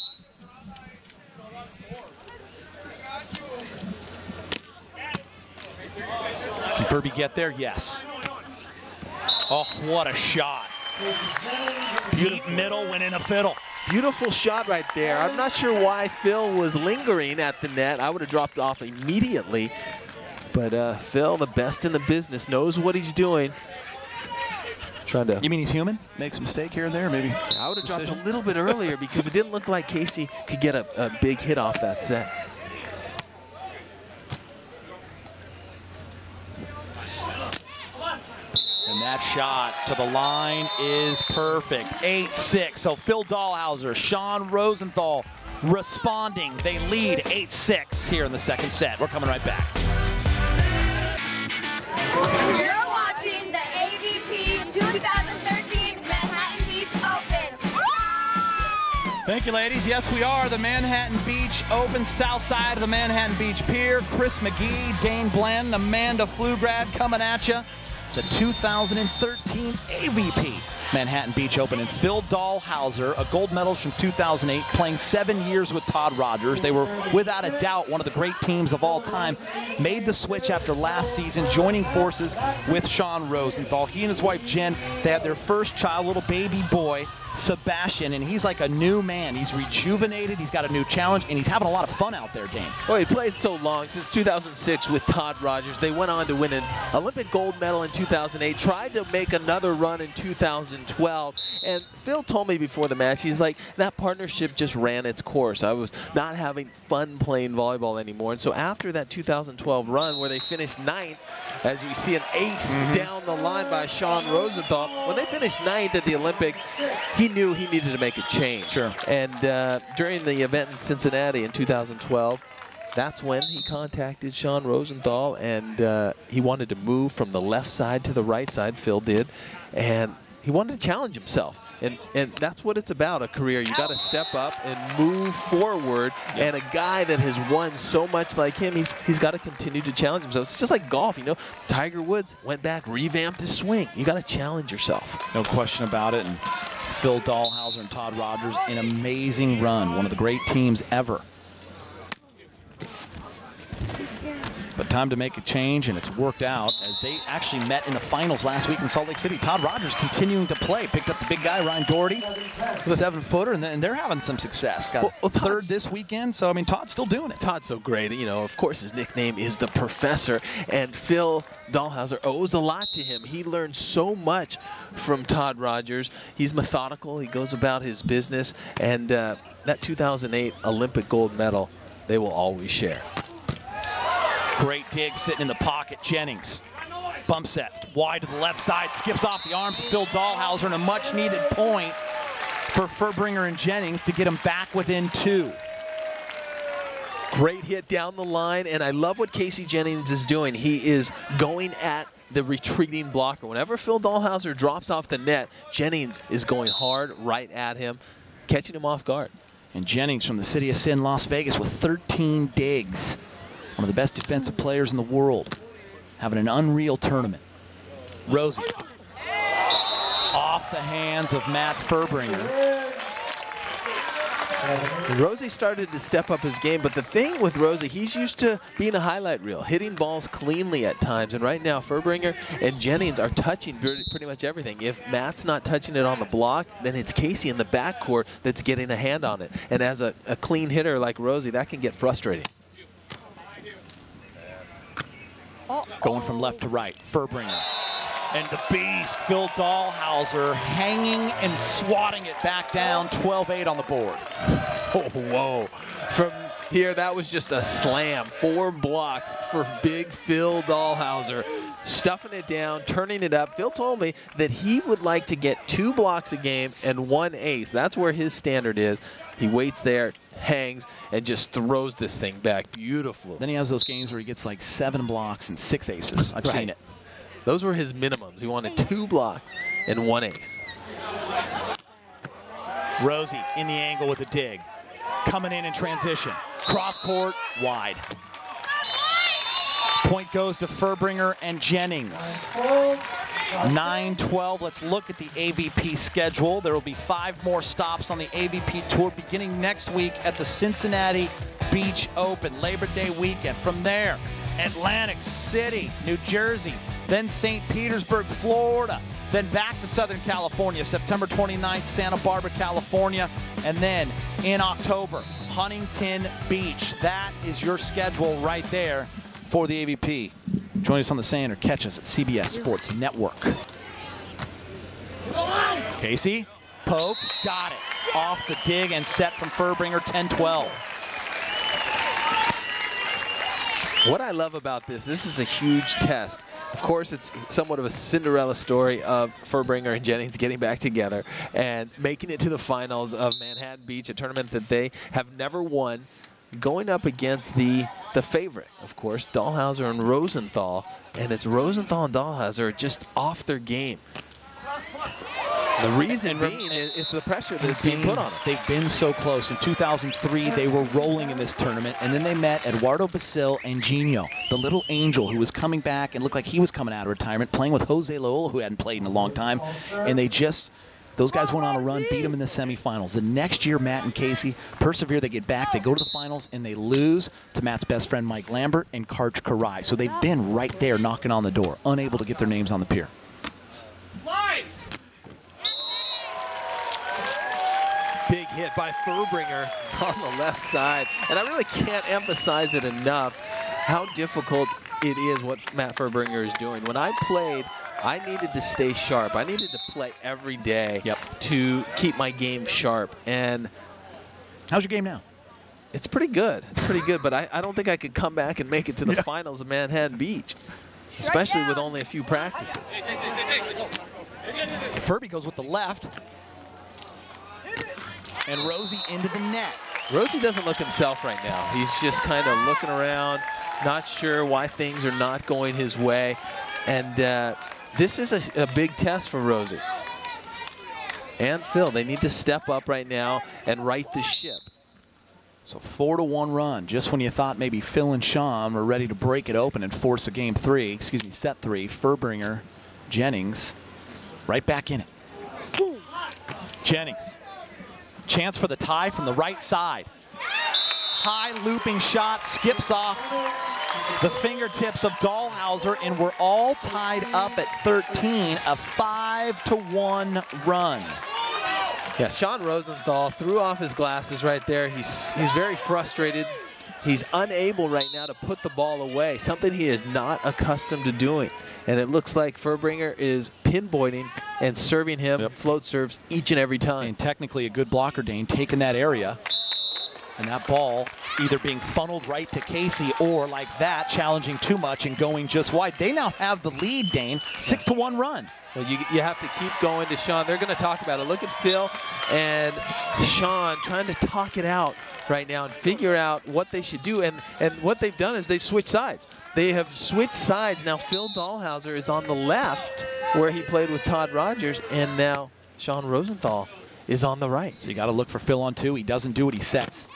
Can Fuerbringer get there? Yes. Oh, what a shot. Deep middle, went in a fiddle. Beautiful shot right there. I'm not sure why Phil was lingering at the net. I would have dropped off immediately. But Phil, the best in the business, knows what he's doing. Trying to. You mean he's human? Makes a mistake here and there, maybe? I would have dropped a little bit earlier because it didn't look like Casey could get a big hit off that set. And that shot to the line is perfect. 8-6. So Phil Dalhausser, Sean Rosenthal responding. They lead 8-6 here in the second set. We're coming right back. Thank you, ladies. Yes, we are. The Manhattan Beach Open, south side of the Manhattan Beach Pier. Chris McGee, Dane Bland, Amanda Pflugrad coming at you. The 2013 AVP Manhattan Beach Open. And Phil Dalhausser, a gold medalist from 2008, playing 7 years with Todd Rogers. They were, without a doubt, one of the great teams of all time. Made the switch after last season, joining forces with Sean Rosenthal. He and his wife, Jen, they had their first child, little baby boy, Sebastian, and he's like a new man. He's rejuvenated, he's got a new challenge, and he's having a lot of fun out there, Dane. Well, he played so long, since 2006 with Todd Rogers. They went on to win an Olympic gold medal in 2008, tried to make another run in 2012, and Phil told me before the match, he's like, that partnership just ran its course. I was not having fun playing volleyball anymore, and so after that 2012 run where they finished 9th, as you see an ace down the line by Sean Rosenthal, when they finished 9th at the Olympics, he knew he needed to make a change. Sure. And during the event in Cincinnati in 2012, that's when he contacted Sean Rosenthal, and he wanted to move from the left side to the right side, Phil did, and he wanted to challenge himself. And that's what it's about, a career. You got to step up and move forward. And a guy that has won so much like him, he's got to continue to challenge himself. It's just like golf, you know. Tiger Woods went back, revamped his swing. You got to challenge yourself. No question about it. And Phil Dalhausser and Todd Rogers, an amazing run. One of the great teams ever. But time to make a change, and it's worked out as they actually met in the finals last week in Salt Lake City. Todd Rogers continuing to play. Picked up the big guy, Ryan Doherty, the 7-footer, and they're having some success. Got third this weekend, so, I mean, Todd's still doing it. Todd's so great. You know, of course, his nickname is the Professor, and Phil Dalhausser owes a lot to him. He learned so much from Todd Rogers. He's methodical. He goes about his business, and that 2008 Olympic gold medal, they will always share. Great dig sitting in the pocket. Jennings. Bump set. Wide to the left side. Skips off the arms of Phil Dalhausser, and a much-needed point for Fuerbringer and Jennings to get him back within 2. Great hit down the line, and I love what Casey Jennings is doing. He is going at the retreating blocker. Whenever Phil Dalhausser drops off the net, Jennings is going hard right at him, catching him off guard. And Jennings from the city of Sin, Las Vegas, with 13 digs. One of the best defensive players in the world, having an unreal tournament. Rosie, off the hands of Matt Fuerbringer. Rosie started to step up his game, but the thing with Rosie, he's used to being a highlight reel, hitting balls cleanly at times, and right now Fuerbringer and Jennings are touching pretty much everything. If Matt's not touching it on the block, then it's Casey in the backcourt that's getting a hand on it, and as a clean hitter like Rosie, that can get frustrating. Going from left to right, Fuerbringer. And the beast, Phil Dalhausser, hanging and swatting it back down, 12-8 on the board. Oh, whoa. From here, that was just a slam. 4 blocks for big Phil Dalhausser. Stuffing it down, turning it up. Phil told me that he would like to get 2 blocks a game and 1 ace. That's where his standard is. He waits there, hangs, and just throws this thing back. Beautiful. Then he has those games where he gets like 7 blocks and 6 aces. I've seen it. Those were his minimums. He wanted 2 blocks and 1 ace. Rosie in the angle with a dig. Coming in transition. Cross court, wide. Point goes to Fuerbringer and Jennings. 9-12. Let's look at the AVP schedule. There will be 5 more stops on the AVP Tour beginning next week at the Cincinnati Beach Open, Labor Day weekend. From there, Atlantic City, New Jersey, then St. Petersburg, Florida, then back to Southern California, September 29th, Santa Barbara, California, and then in October, Huntington Beach. That is your schedule right there for the AVP. Join us on the sand or catch us at CBS Sports Network. Casey, poke, got it. Off the dig and set from Fuerbringer, 10-12. What I love about this is a huge test. Of course, it's somewhat of a Cinderella story of Fuerbringer and Jennings getting back together and making it to the finals of Manhattan Beach, a tournament that they have never won, going up against the favorite, of course, Dalhausser and Rosenthal. And it's Rosenthal and Dalhausser just off their game. The reason being it's the pressure that's being put on them. They've been so close. In 2003, they were rolling in this tournament, and then they met Eduardo Basil and Gino, the little angel who was coming back and looked like he was coming out of retirement, playing with Jose Loyola, who hadn't played in a long time, and those guys went on a run, beat them in the semifinals. The next year, Matt and Casey persevere. They get back, they go to the finals, and they lose to Matt's best friend, Mike Lambert, and Karch Karai. So they've been right there knocking on the door, unable to get their names on the pier. Big hit by Fuerbringer on the left side. And I really can't emphasize it enough how difficult it is what Matt Fuerbringer is doing. When I played, I needed to stay sharp. I needed to play every day to keep my game sharp. And how's your game now? It's pretty good. It's pretty good, but I don't think I could come back and make it to the finals of Manhattan Beach, especially with only a few practices. Furby goes with the left. And Rosie into the net. Rosie doesn't look himself right now. He's just kind of looking around, not sure why things are not going his way. And this is a big test for Rosie. And Phil, they need to step up right now and right the ship. So 4-1 run, just when you thought maybe Phil and Sean were ready to break it open and force a set three, Fuerbringer, Jennings, right back in it. Jennings, chance for the tie from the right side. High looping shot, skips off the fingertips of Dalhausser, and we're all tied up at 13, a 5-1 run. Yeah, Sean Rosenthal threw off his glasses right there. He's very frustrated. He's unable right now to put the ball away, something he is not accustomed to doing. And it looks like Fuerbringer is pinpointing and serving him float serves each and every time. And technically a good blocker, Dane, taking that area. And that ball either being funneled right to Casey or like that, challenging too much and going just wide. They now have the lead, Dane, 6-1 run. Well, you have to keep going to Sean. They're going to talk about it. Look at Phil and Sean trying to talk it out right now and figure out what they should do. And what they've done is they've switched sides. They have switched sides. Now Phil Dalhausser is on the left where he played with Todd Rogers, and now Sean Rosenthal is on the right. So you got to look for Phil on two. He doesn't do it, he sets.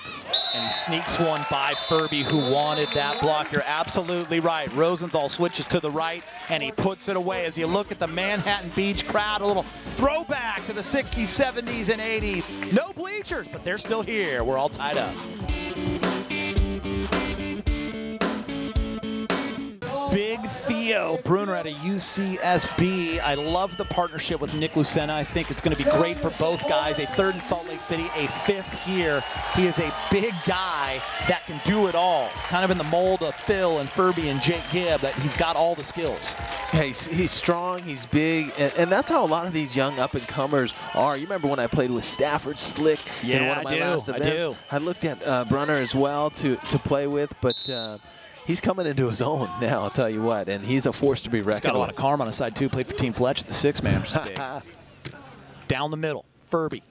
And he sneaks one by Furby, who wanted that block. You're absolutely right. Rosenthal switches to the right, and he puts it away. As you look at the Manhattan Beach crowd, a little throwback to the 60s, 70s, and 80s. No bleachers, but they're still here. We're all tied up. Big Theo Bruner at a UCSB. I love the partnership with Nick Lucena. I think it's going to be great for both guys. A third in Salt Lake City, a fifth here. He is a big guy that can do it all. Kind of in the mold of Phil and Furby and Jake Gibb, that he's got all the skills. Yeah, he's strong, he's big, and that's how a lot of these young up-and-comers are. You remember when I played with Stafford Slick in one of my last events? I looked at Brunner as well to play with, but he's coming into his own now, I'll tell you what, and he's a force to be reckoned with. He's got a lot of karma on his side, too. Played for Team Fletch at the six-man. Down the middle, Furby.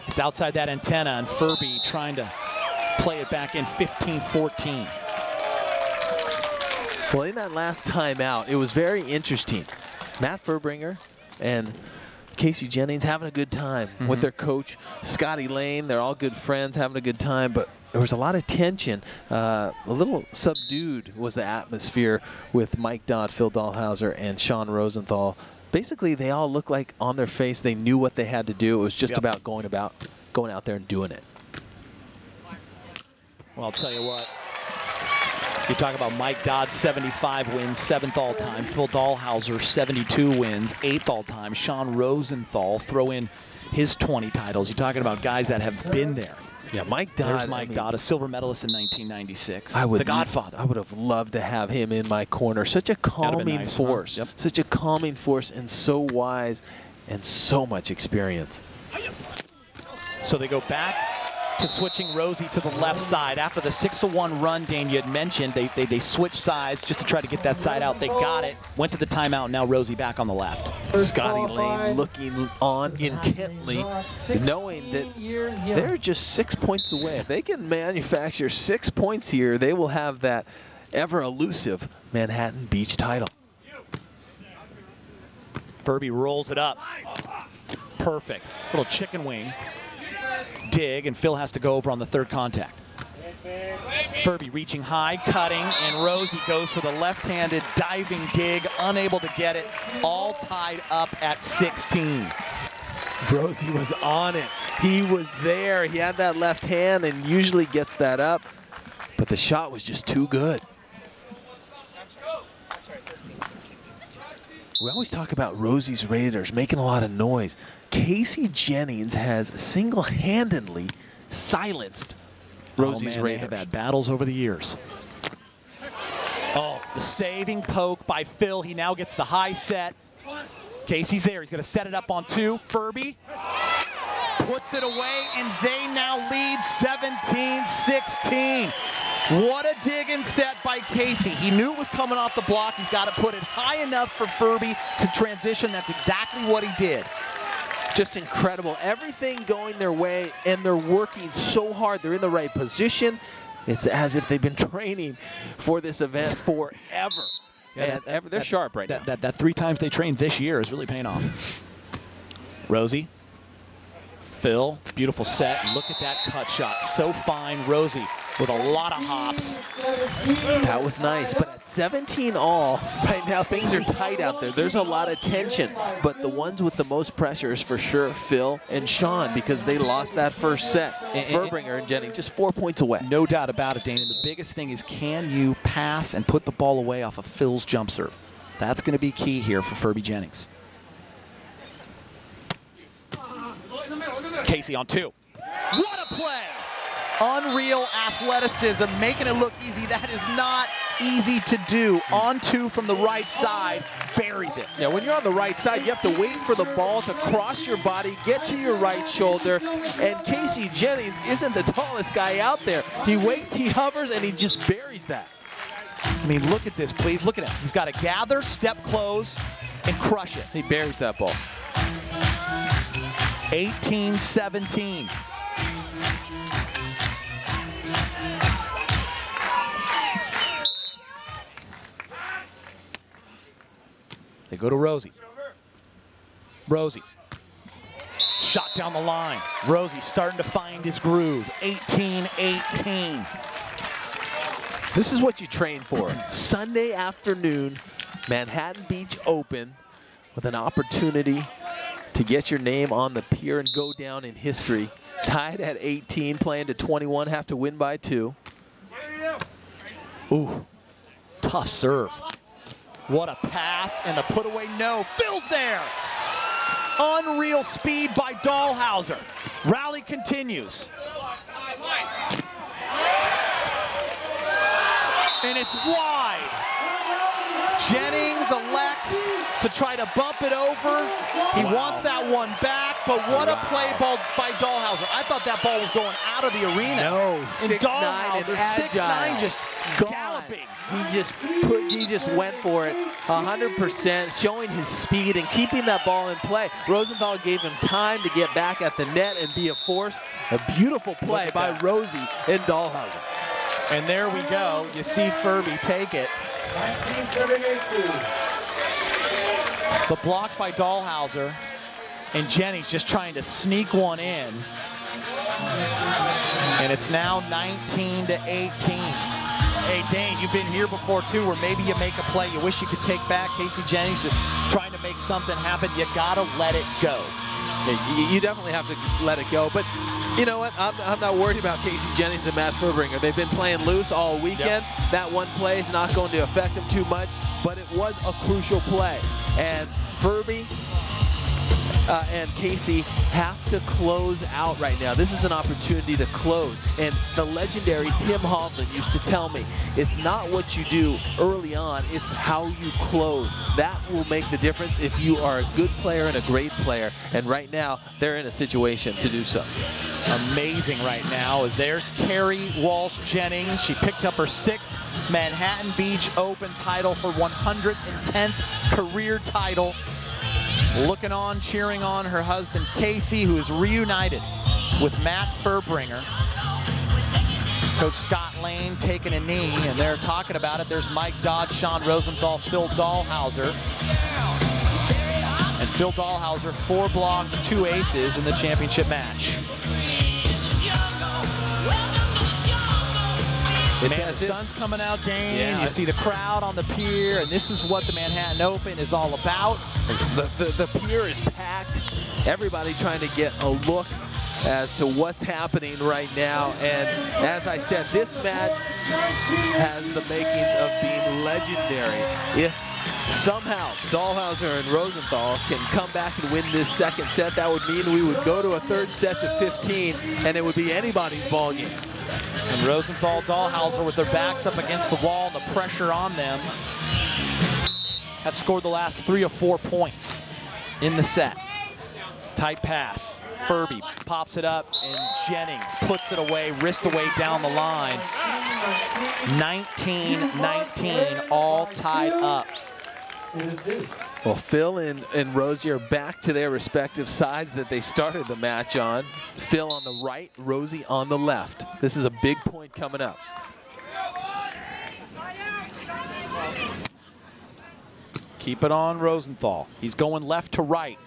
It's outside that antenna, and Furby trying to play it back in 15-14. Well, in that last timeout, it was very interesting. Matt Fuerbringer and Casey Jennings having a good time with their coach, Scotty Lane. They're all good friends, having a good time, but there was a lot of tension. A little subdued was the atmosphere with Mike Dodd, Phil Dalhausser, and Sean Rosenthal. Basically, they all looked like on their face they knew what they had to do. It was just about going out there and doing it. Well, I'll tell you what. You talk about Mike Dodd, 75 wins, 7th all-time. Phil Dalhausser, 72 wins, 8th all-time. Sean Rosenthal, throw in his 20 titles. You're talking about guys that have been there. Yeah, Mike Dodd. There's Mike Dodd, a silver medalist in 1996. The Godfather. I would have loved to have him in my corner. Such a calming force. Yep. Such a calming force, and so wise, and so much experience. So they go back to switching Rosie to the left side. After the 6-1 run, Dane, you had mentioned, they switched sides just to try to get that side out. They got it, went to the timeout, and now Rosie back on the left. Scotty Lane looking on intently, knowing that they're just 6 points away. If they can manufacture 6 points here, they will have that ever-elusive Manhattan Beach title. Furby rolls it up. perfect. Little chicken wing dig, and Phil has to go over on the third contact. Fuerby reaching high, cutting, and Rosie goes for the left-handed diving dig, unable to get it, all tied up at 16. Rosie was on it. He was there. He had that left hand and usually gets that up, but the shot was just too good. We always talk about Rosie's Raiders making a lot of noise. Casey Jennings has single-handedly silenced Rosie's Raiders. They have had battles over the years. Oh, the saving poke by Phil. He now gets the high set. Casey's there. He's going to set it up on 2. Fuerby puts it away, and they now lead 17-16. What a dig and set by Casey. He knew it was coming off the block. He's got to put it high enough for Fuerby to transition. That's exactly what he did. Just incredible. Everything going their way, and they're working so hard. They're in the right position. It's as if they've been training for this event forever. Yeah, they're sharp right now. That 3 times they trained this year is really paying off. Rosie, Phil, beautiful set. Look at that cut shot. So fine, Rosie with a lot of hops. That was nice, but at 17 all, right now things are tight out there. There's a lot of tension, but the ones with the most pressure is for sure Phil and Sean, because they lost that first set. Fuerbringer and Jennings just 4 points away. No doubt about it, Dane. And the biggest thing is, can you pass and put the ball away off of Phil's jump serve? That's going to be key here for Fuerby Jennings. Casey on 2. What a play! Unreal athleticism, making it look easy. That is not easy to do. On 2 from the right side, buries it. Yeah, when you're on the right side, you have to wait for the ball to cross your body, get to your right shoulder, and Casey Jennings isn't the tallest guy out there. He waits, he hovers, and he just buries that. I mean, look at this, please. Look at him. He's got to gather, step close, and crush it. He buries that ball. 18-17. They go to Rosie. Rosie. Shot down the line. Rosie starting to find his groove. 18-18. This is what you train for. Sunday afternoon, Manhattan Beach Open, with an opportunity to get your name on the pier and go down in history. Tied at 18, playing to 21, have to win by 2. Ooh, tough serve. What a pass, and the put away, no. Phil's there. Unreal speed by Dalhausser. Rally continues. And it's wide. Jennings elects to try to bump it over. He wants that one back, but what a play ball by Dalhausser. I thought that ball was going out of the arena. No, and Dalhausser, 6'9", just galloping. He just went for it 100%, showing his speed and keeping that ball in play. Rosenthal gave him time to get back at the net and be a force. A beautiful play by Rosie and Dalhausser. And there we go. You see Fuerby take it. 19-7-8. The block by Dalhausser, and Jennings just trying to sneak one in. And it's now 19-18. Hey, Dane, you've been here before, too, where maybe you make a play you wish you could take back. Casey Jennings just trying to make something happen. You got to let it go. Yeah, you definitely have to let it go. But you know what? I'm not worried about Casey Jennings and Matt Fuerbringer. They've been playing loose all weekend. Yep. That one play is not going to affect them too much, but it was a crucial play. And Fuerby and Casey have to close out right now. This is an opportunity to close. And the legendary Tim Hovland used to tell me, it's not what you do early on, it's how you close. That will make the difference if you are a good player and a great player. And right now, they're in a situation to do so. Amazing right now as there's Carrie Walsh Jennings. She picked up her 6th Manhattan Beach Open title, her 110th career title. Looking on, cheering on her husband Casey, who is reunited with Matt Fuerbringer. Coach Scott Lane taking a knee, and they're talking about it. There's Mike Dodge, Sean Rosenthal, Phil Dalhausser. And Phil Phil Dalhausser, 4 blocks, 2 aces in the championship match. Man, the sun's coming out game. Yeah, you see the crowd on the pier, and this is what the Manhattan Open is all about. The pier is packed. Everybody trying to get a look as to what's happening right now. And as I said, this match has the makings of being legendary. If somehow Dalhausser and Rosenthal can come back and win this second set, that would mean we would go to a third set to 15, and it would be anybody's ball game. And Rosenthal, Dalhausser with their backs up against the wall and the pressure on them have scored the last 3 or 4 points in the set. Tight pass. Furby pops it up, and Jennings puts it away, wrist away down the line. 19-19, all tied up. Well, Phil and Rosie are back to their respective sides that they started the match on. Phil on the right, Rosie on the left. This is a big point coming up. Keep it on Rosenthal. He's going left to right.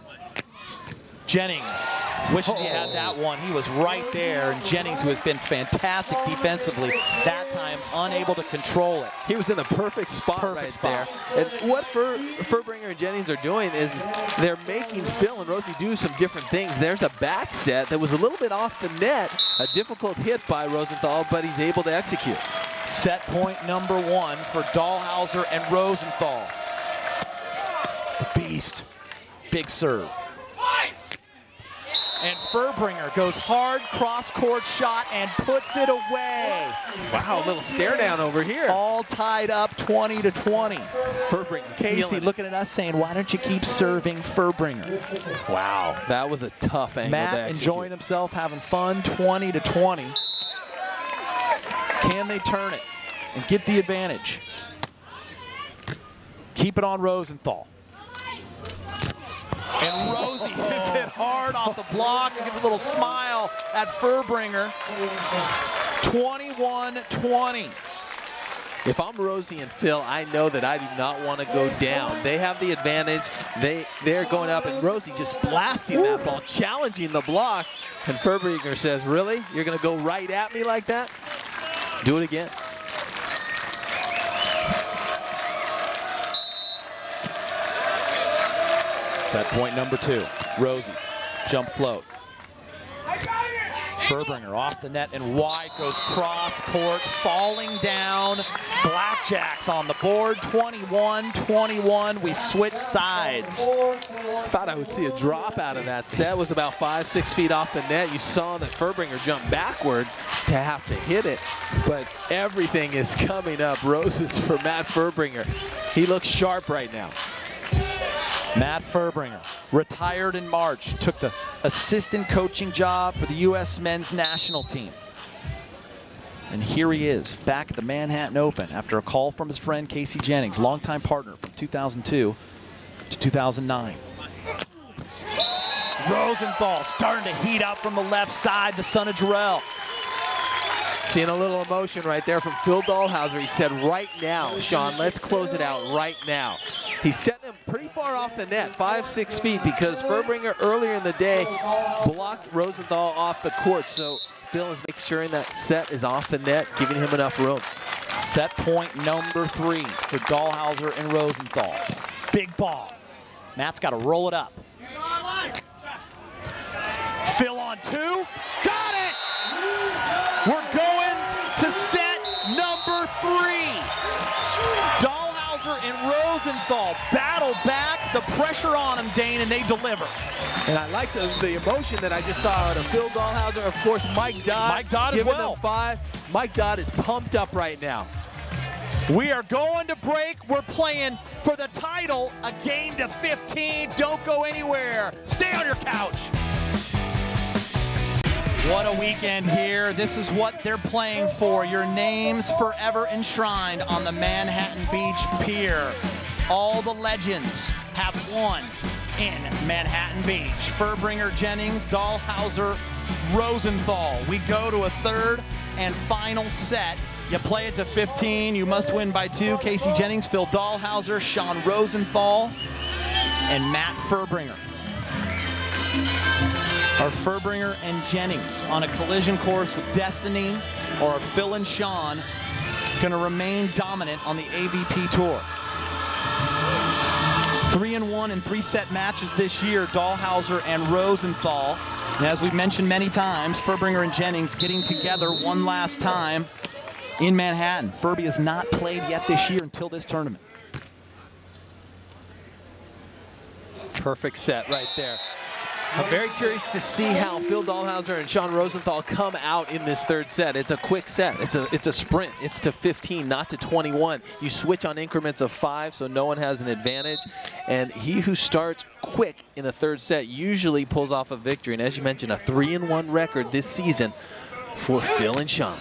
Jennings wishes he had that one. He was right there, and Jennings, who has been fantastic defensively, that time unable to control it. He was in the perfect spot there. And what Fuerbringer and Jennings are doing is they're making Phil and Rosie do some different things. There's a back set that was a little bit off the net, a difficult hit by Rosenthal, but he's able to execute. Set point number 1 for Dalhausser and Rosenthal. The beast, big serve. And Fuerbringer goes hard, cross-court shot, and puts it away. Wow, a little stare down over here. All tied up 20-20. Fuerbringer. Casey looking at us saying, why don't you keep serving Fuerbringer? Wow, that was a tough angle. Matt enjoying himself, having fun, 20-20. Can they turn it and get the advantage? Keep it on Rosenthal. And Rosie hits it hard off the block and gives a little smile at Fuerbringer. 21-20. If I'm Rosie and Phil, I know that I do not want to go down. They have the advantage. They're going up, and Rosie just blasting that ball, challenging the block. And Fuerbringer says, really? You're going to go right at me like that? Do it again. Set point number 2. Rosie, jump float. Fuerbringer off the net and wide, goes cross court, falling down. Blackjacks on the board, 21-21. We switch sides. Thought I would see a drop out of that set. It was about 5-6 feet off the net. You saw that Fuerbringer jump backwards to have to hit it, but everything is coming up roses for Matt Fuerbringer. He looks sharp right now. Matt Fuerbringer, retired in March, took the assistant coaching job for the U.S. men's national team. And here he is, back at the Manhattan Open after a call from his friend Casey Jennings, longtime partner from 2002 to 2009. Rosenthal starting to heat up from the left side, the son of Jarrell. Seeing a little emotion right there from Phil Dalhausser. He said, right now, Sean, let's close it out right now. He's setting him pretty far off the net, 5-6 feet, because Fuerbringer earlier in the day blocked Rosenthal off the court. So Phil is making sure that set is off the net, giving him enough room. Set point number 3 for Dalhausser and Rosenthal. Big ball. Matt's got to roll it up. Phil on 2. Got it! We're going to set number 3. Dalhausser and Rosenthal battle back, the pressure on them, Dane, and they deliver. And I like the emotion that I just saw out of Phil Dalhausser. Of course, Mike Dodd. Mike Dodd as well. 5. Mike Dodd is pumped up right now. We are going to break. We're playing for the title, a game to 15. Don't go anywhere. Stay on your couch. What a weekend here. This is what they're playing for. Your names forever enshrined on the Manhattan Beach Pier. All the legends have won in Manhattan Beach. Fuerbringer, Jennings, Dalhausser, Rosenthal. We go to a third and final set. You play it to 15. You must win by 2. Casey Jennings, Phil Dalhausser, Sean Rosenthal. and Matt Fuerbringer. Are Fuerbringer and Jennings on a collision course with destiny, or are Phil and Sean going to remain dominant on the AVP Tour? 3-1 in 3-set matches this year, Dalhausser and Rosenthal. And as we've mentioned many times, Fuerbringer and Jennings getting together one last time in Manhattan. Furby has not played yet this year until this tournament. Perfect set right there. I'm very curious to see how Phil Dalhausser and Sean Rosenthal come out in this third set. It's a quick set. It's a sprint. It's to 15, not to 21. You switch on increments of 5, so no one has an advantage. And he who starts quick in a third set usually pulls off a victory. And as you mentioned, a 3-1 record this season for Phil and Sean.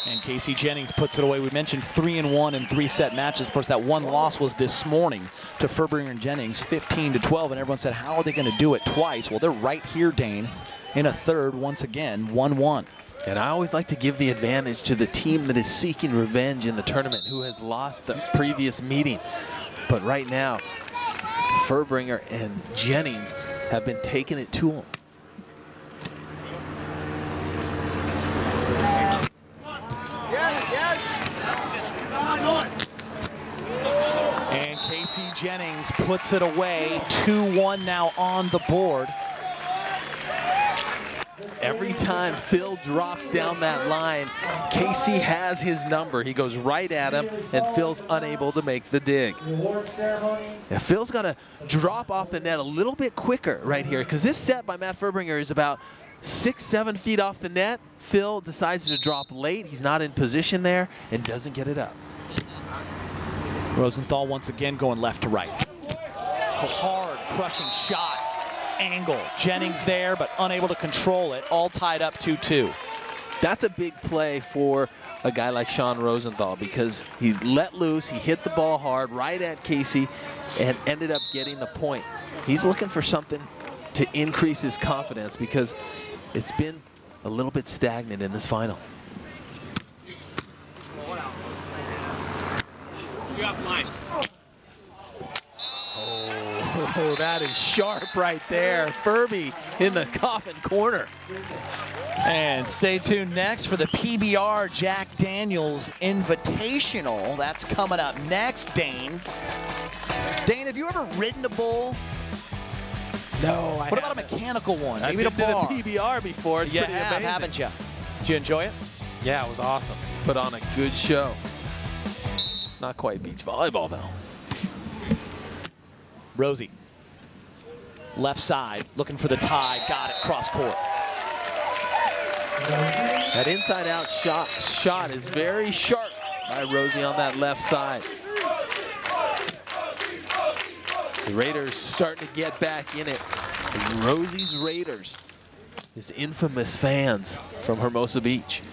And Casey Jennings puts it away. We mentioned 3-1 in 3-set matches. Of course, that one loss was this morning to Fuerbringer and Jennings, 15-12. And everyone said, how are they going to do it twice? Well, they're right here, Dane, in a third once again, 1-1. And I always like to give the advantage to the team that is seeking revenge in the tournament, who has lost the previous meeting. But right now, Fuerbringer and Jennings have been taking it to them. And Casey Jennings puts it away, 2-1 now on the board. Every time Phil drops down that line, Casey has his number. He goes right at him, and Phil's unable to make the dig. Yeah, Phil's got to drop off the net a little bit quicker right here, because this set by Matt Fuerbringer is about 6-7 feet off the net. Phil decides to drop late. He's not in position there and doesn't get it up. Rosenthal once again going left to right. A hard, crushing shot. Angle. Jennings there, but unable to control it. All tied up 2-2. That's a big play for a guy like Sean Rosenthal, because he let loose, he hit the ball hard right at Casey and ended up getting the point. He's looking for something to increase his confidence, because it's been a little bit stagnant in this final. Oh, that is sharp right there. Furby in the coffin corner. And stay tuned next for the PBR Jack Daniels Invitational. That's coming up next, Dane. Dane, have you ever ridden a bull? No, What about a mechanical one? I've Maybe been a bar. to the PBR before. It's pretty amazing. Haven't you? Did you enjoy it? Yeah, it was awesome. Put on a good show. It's not quite beach volleyball, though. Rosie, left side, looking for the tie, got it, cross court. That inside-out shot is very sharp by Rosie on that left side. The Raiders starting to get back in it. And Rosie's Raiders is infamous fans from Hermosa Beach.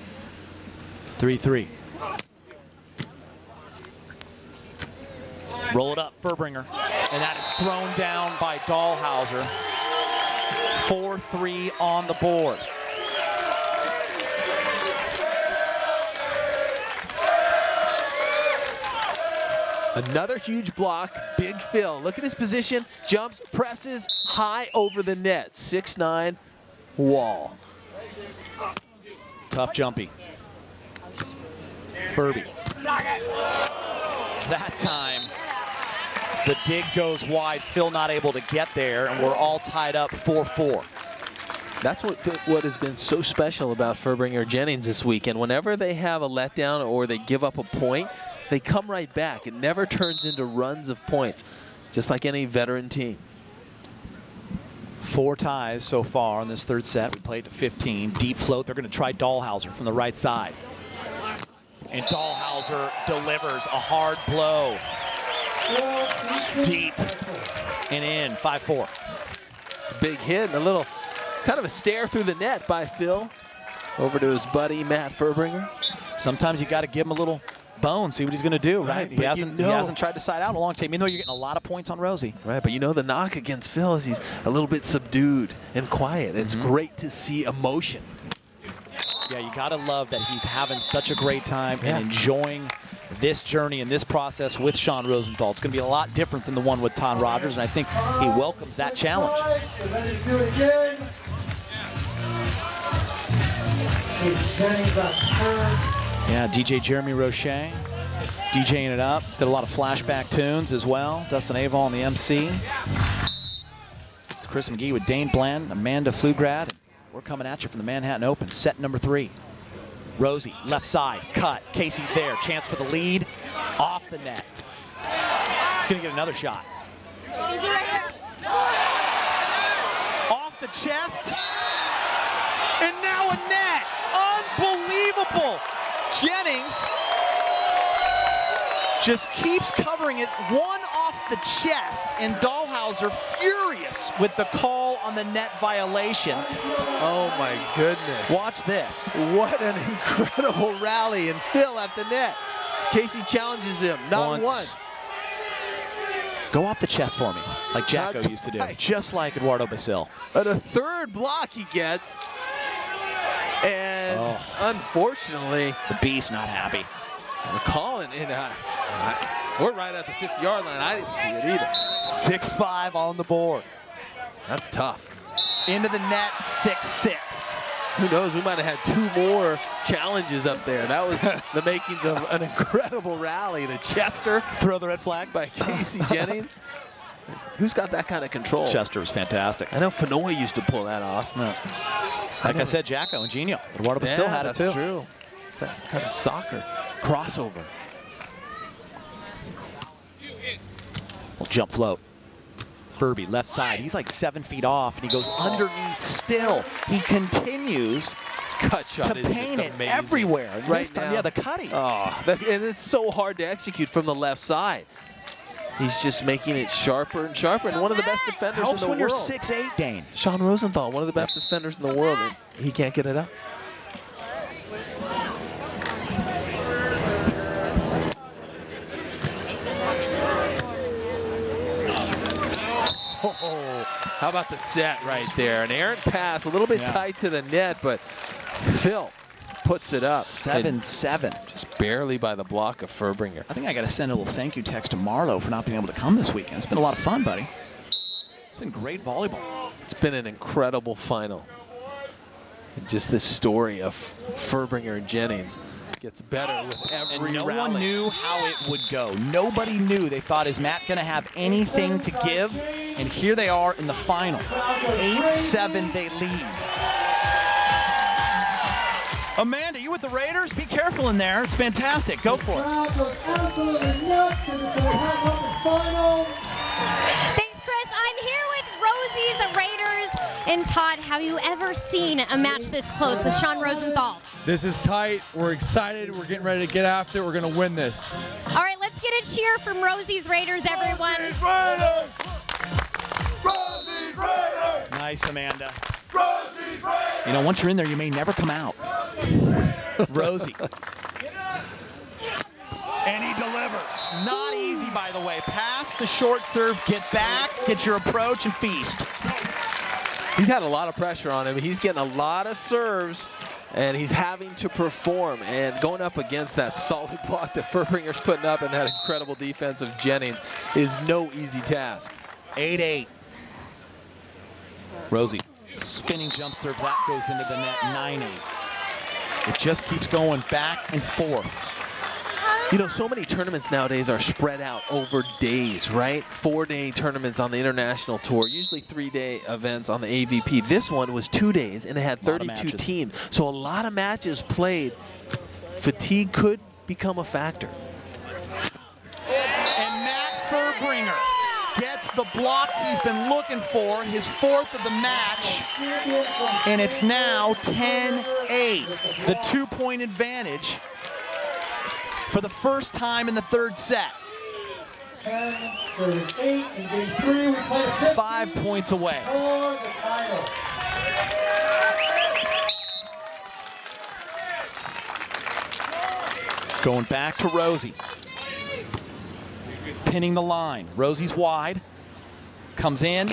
3-3. Roll it up, Fuerbringer. And that is thrown down by Dalhausser. 4-3 on the board. Another huge block, Big Phil. Look at his position, jumps, presses, high over the net. 6'9", wall. Tough jumpy. Furby. That time, the dig goes wide. Phil not able to get there, and we're all tied up 4-4. That's what has been so special about Fuerbringer Jennings this weekend. Whenever they have a letdown or they give up a point, they come right back. It never turns into runs of points, just like any veteran team. 4 ties so far on this third set. We played to 15. Deep float. They're going to try Dalhausser from the right side. And Dalhausser delivers a hard blow. Deep and in, 5-4. It's a big hit and a little kind of a stare through the net by Phil. Over to his buddy, Matt Fuerbringer. Sometimes you got to give him a little bone, see what he's going to do, right? He hasn't tried to side out a long time, even though you're getting a lot of points on Rosie. Right, but you know the knock against Phil is he's a little bit subdued and quiet. It's great to see emotion. Yeah, you got to love that he's having such a great time and enjoying this journey and this process with Sean Rosenthal. It's going to be a lot different than the one with Todd Rogers, and I think he welcomes that challenge. Yeah, DJ Jeremy Roche, DJing it up. Did a lot of flashback tunes as well. Dustin Avon on the MC. It's Chris McGee with Dane Bland, Amanda Pflugrad. We're coming at you from the Manhattan Open, set number 3. Rosie, left side, cut. Casey's there, chance for the lead. Off the net. He's gonna get another shot. Off the chest. And now a net. Unbelievable. Jennings just keeps covering it, one off the chest, and Dalhausser furious with the call on the net violation. Oh my goodness. Watch this. What an incredible rally, and Phil at the net. Casey challenges him, not once. Go off the chest for me, like Jacko used to do, just like Eduardo Basil. But a third block he gets, and unfortunately, the Beast not happy. We're calling it. We're right at the 50-yard line. I didn't see it either. 6-5 on the board. That's tough. Into the net, 6-6. Who knows? We might have had 2 more challenges up there. That was the makings of an incredible rally. The Chester. Throw the red flag by Casey Jennings. Who's got that kind of control? Chester was fantastic. I know Fenoy used to pull that off. No. Like I said, Jacko and Genio. Eduardo Basil had it too. That's true. It's that kind of soccer crossover. Well, jump float. Furby, left side. He's like 7 feet off, and he goes underneath still. He continues cut shot to paint it everywhere. And right this time, now. yeah, the cutting. Oh, and it's so hard to execute from the left side. He's just making it sharper and sharper, and one of the best defenders in the world. Helps when you're 6'8", Dane. Sean Rosenthal, one of the best defenders in the world, and he can't get it up. Oh, how about the set right there? An errant pass, a little bit tight to the net, but Phil puts it up. 7-7. Just barely by the block of Fuerbringer. I think I got to send a little thank you text to Marlo for not being able to come this weekend. It's been a lot of fun, buddy. It's been great volleyball. It's been an incredible final. And just this story of Fuerbringer and Jennings gets better with every and no rally. one knew how it would go. Nobody knew. They thought, is Matt going to have anything to give? And here they are in the final. 8-7 they lead. Amanda, you with the Raiders? Be careful in there. It's fantastic. Go for it. Thanks, Chris. I'm here with Rosie's Raiders. And Todd, have you ever seen a match this close with Sean Rosenthal? This is tight. We're excited. We're getting ready to get after it. We're going to win this. All right, let's get a cheer from Rosie's Raiders, everyone. Rosie's Raiders! Rosie's Raiders! Nice, Amanda. Rosie's Raiders! You know, once you're in there, you may never come out. Rosie. And he delivers. Not easy, by the way. Pass the short serve, get back, get your approach, and feast. He's had a lot of pressure on him. He's getting a lot of serves, and he's having to perform. And going up against that solid block that Fuerbringer's putting up and that incredible defense of Jennings is no easy task. 8-8. Rosie, spinning jump serve, that goes into the net, 9-8. It just keeps going back and forth. You know, so many tournaments nowadays are spread out over days, right? 4-day tournaments on the international tour, usually 3-day events on the AVP. This one was 2 days, and it had 32 teams. So a lot of matches played. Fatigue could become a factor. And Matt Fuerbringer gets the block he's been looking for, his 4th of the match. And it's now 10-8, the 2-point advantage for the first time in the 3rd set. 5 points away. Going back to Rosie. Pinning the line. Rosie's wide. Comes in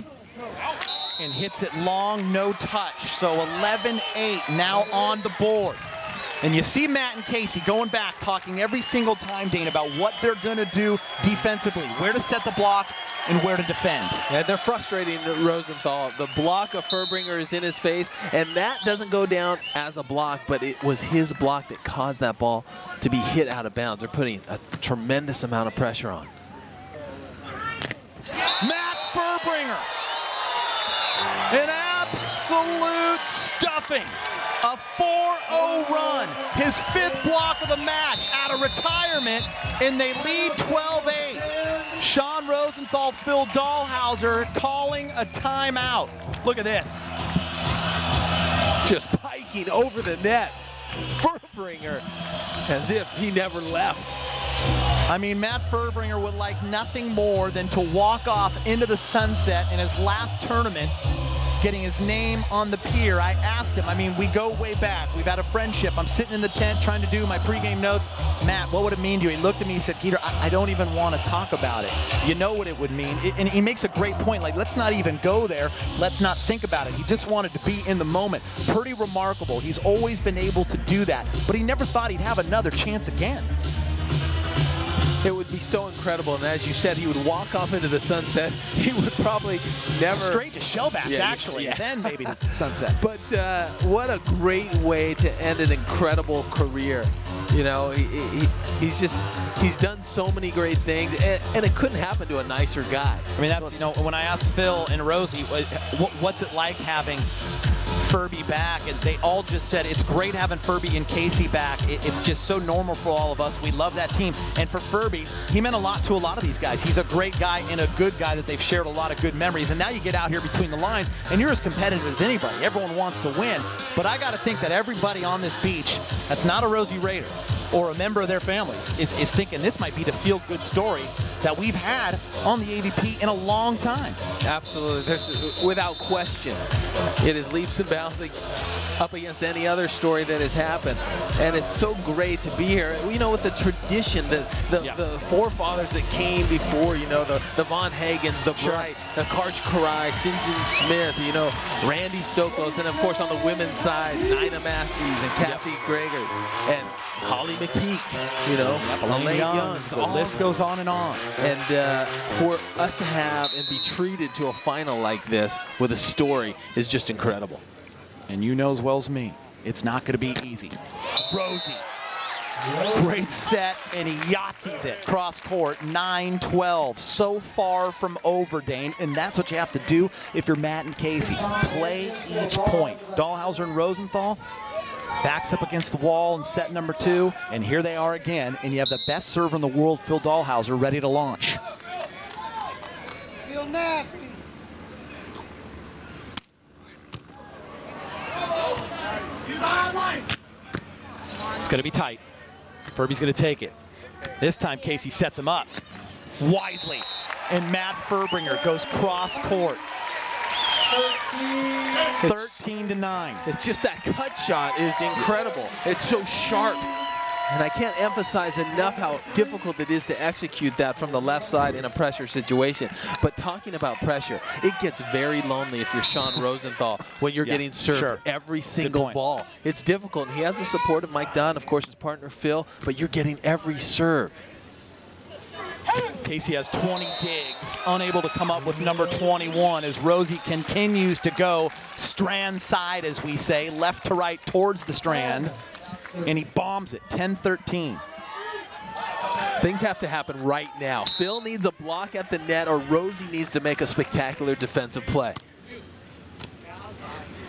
and hits it long, no touch. So 11-8 now on the board. And you see Matt and Casey going back, talking every single time, Dane, about what they're going to do defensively, where to set the block and where to defend. Yeah, they're frustrating Rosenthal. The block of Fuerbringer is in his face, and that doesn't go down as a block, but it was his block that caused that ball to be hit out of bounds. They're putting a tremendous amount of pressure on. Matt Fuerbringer, an absolute stuffing. A 4-0 run, his 5th block of the match out of retirement, and they lead 12-8. Sean Rosenthal, Phil Dalhausser calling a timeout. Look at this. Just piking over the net. Fuerbringer, as if he never left. I mean, Matt Fuerbringer would like nothing more than to walk off into the sunset in his last tournament, getting his name on the pier. I asked him, I mean, we go way back. We've had a friendship. I'm sitting in the tent trying to do my pregame notes. Matt, what would it mean to you? He looked at me, he said, Keeter, I don't even want to talk about it. You know what it would mean. And he makes a great point. Like, let's not even go there. Let's not think about it. He just wanted to be in the moment. Pretty remarkable. He's always been able to do that, but he never thought he'd have another chance again. It would be so incredible, and as you said, he would walk off into the sunset. He would probably never... Straight to shellbacks, actually, yeah. Then maybe the sunset. But what a great way to end an incredible career. You know, he's done so many great things, and it couldn't happen to a nicer guy. I mean, that's, you know, when I asked Phil and Rosie, what's it like having Furby back, and they all just said it's great having Furby and Casey back. It's just so normal for all of us. We love that team. And for Furby, he meant a lot to a lot of these guys. He's a great guy and a good guy that they've shared a lot of good memories. And now you get out here between the lines, and you're as competitive as anybody. Everyone wants to win. But I got to think that everybody on this beach that's not a Rosie Raider or a member of their families is thinking this might be the feel-good story that we've had on the AVP in a long time. Absolutely. Without question, it is leaps and bounds up against any other story that has happened. And it's so great to be here. You know, with the tradition, the forefathers that came before, you know, the Von Hagens, the Bright, the Karch Karai, Sinjin Smith, you know, Randy Stokos, and of course on the women's side, Nina Matthews and Kathy Greger and Holly McPeak, you know, Elaine Young. The list goes on and on. And for us to have and be treated to a final like this with a story is just incredible. And you know as well as me, it's not going to be easy. Rosie, great set, and he Yahtzees it cross court, 9-12. So far from over, Dane, and that's what you have to do if you're Matt and Casey. Play each point. Dalhausser and Rosenthal backs up against the wall in set number 2, and here they are again, and you have the best server in the world, Phil Dalhausser, ready to launch. Feel nasty. It's going to be tight. Furby's going to take it. This time Casey sets him up wisely, and Matt Fuerbringer goes cross court. 13-9. It's just that cut shot is incredible. It's so sharp. And I can't emphasize enough how difficult it is to execute that from the left side in a pressure situation. But talking about pressure, it gets very lonely if you're Sean Rosenthal when you're getting served every single ball. It's difficult. And he has the support of Mike Dunn, of course, his partner Phil, but you're getting every serve. Casey has 20 digs, unable to come up with number 21 as Rosie continues to go strand side, as we say, left to right towards the strand. And he bombs it, 10-13. Things have to happen right now. Phil needs a block at the net, or Rosie needs to make a spectacular defensive play.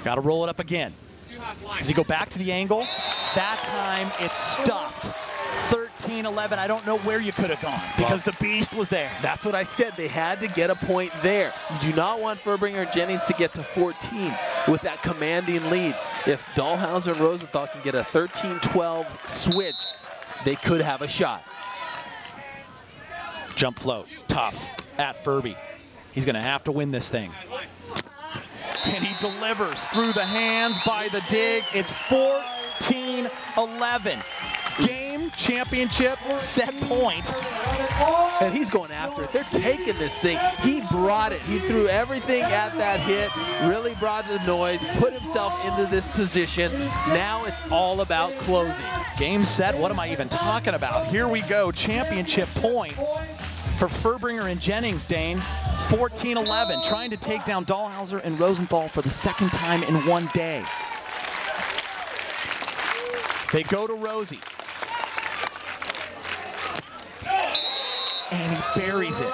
Got to roll it up again. Does he go back to the angle? That time it's stuffed. 13-11. I don't know where you could have gone because the beast was there. That's what I said. They had to get a point there. You do not want Fuerbringer Jennings to get to 14 with that commanding lead. If Dalhausser and Rosenthal can get a 13-12 switch, they could have a shot. Jump float, tough at Furby. He's going to have to win this thing. And he delivers through the hands by the dig. It's 14-11. Game championship set point. And he's going after it. They're taking this thing. He brought it. He threw everything at that hit, really brought the noise, put himself into this position. Now it's all about closing. Game set, what am I even talking about? Here we go, championship point for Fuerbringer and Jennings, Dane. 14-11, trying to take down Dalhausser and Rosenthal for the second time in one day. They go to Rosie. And he buries it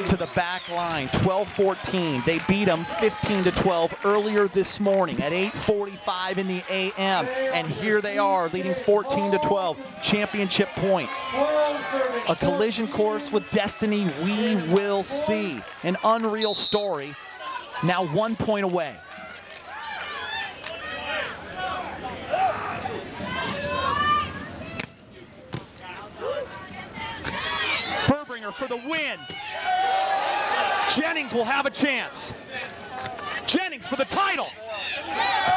to the back line, 12-14. They beat him 15-12 earlier this morning at 8:45 in the a.m. And here they are, leading 14-12, championship point. A collision course with destiny we will see. An unreal story, now 1 point away. Fuerbringer for the win. Jennings will have a chance. Jennings for the title.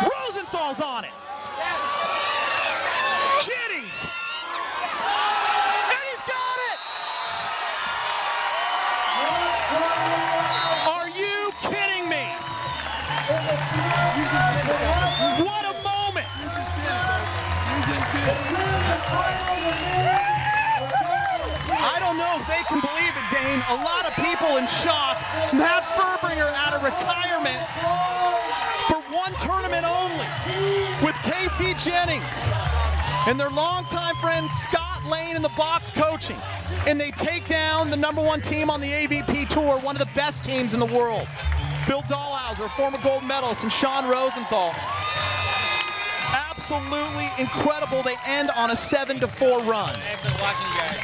Rosenthal's on it. Jennings. And he's got it. Are you kidding me? What a moment. I don't know if they can believe it, Dane. A lot of people in shock. Matt Fuerbringer out of retirement for one tournament only with Casey Jennings and their longtime friend Scott Lane in the box coaching. And they take down the #1 team on the AVP Tour, one of the best teams in the world. Bill Dalhausser, former gold medalist, and Sean Rosenthal. Absolutely incredible. They end on a 7-4 run. Excellent watching you guys.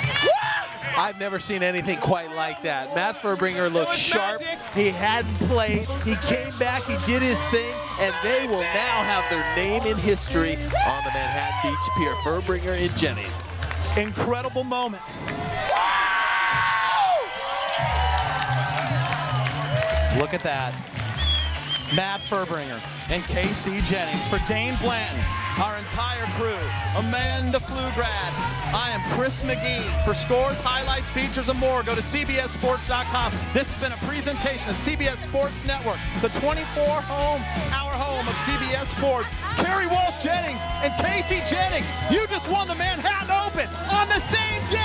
I've never seen anything quite like that. Matt Fuerbringer looked sharp. He hadn't played. He came back, he did his thing, and they will now have their name in history on the Manhattan Beach Pier. Fuerbringer and Jennings. Incredible moment. Look at that. Matt Fuerbringer and Casey Jennings. For Dane Blanton, our entire crew, Amanda Pflugrad, I am Chris McGee. For scores, highlights, features, and more, go to CBSSports.com. This has been a presentation of CBS Sports Network, the 24-hour home of CBS Sports. Carrie Walsh Jennings and Casey Jennings, you just won the Manhattan Open on the same day.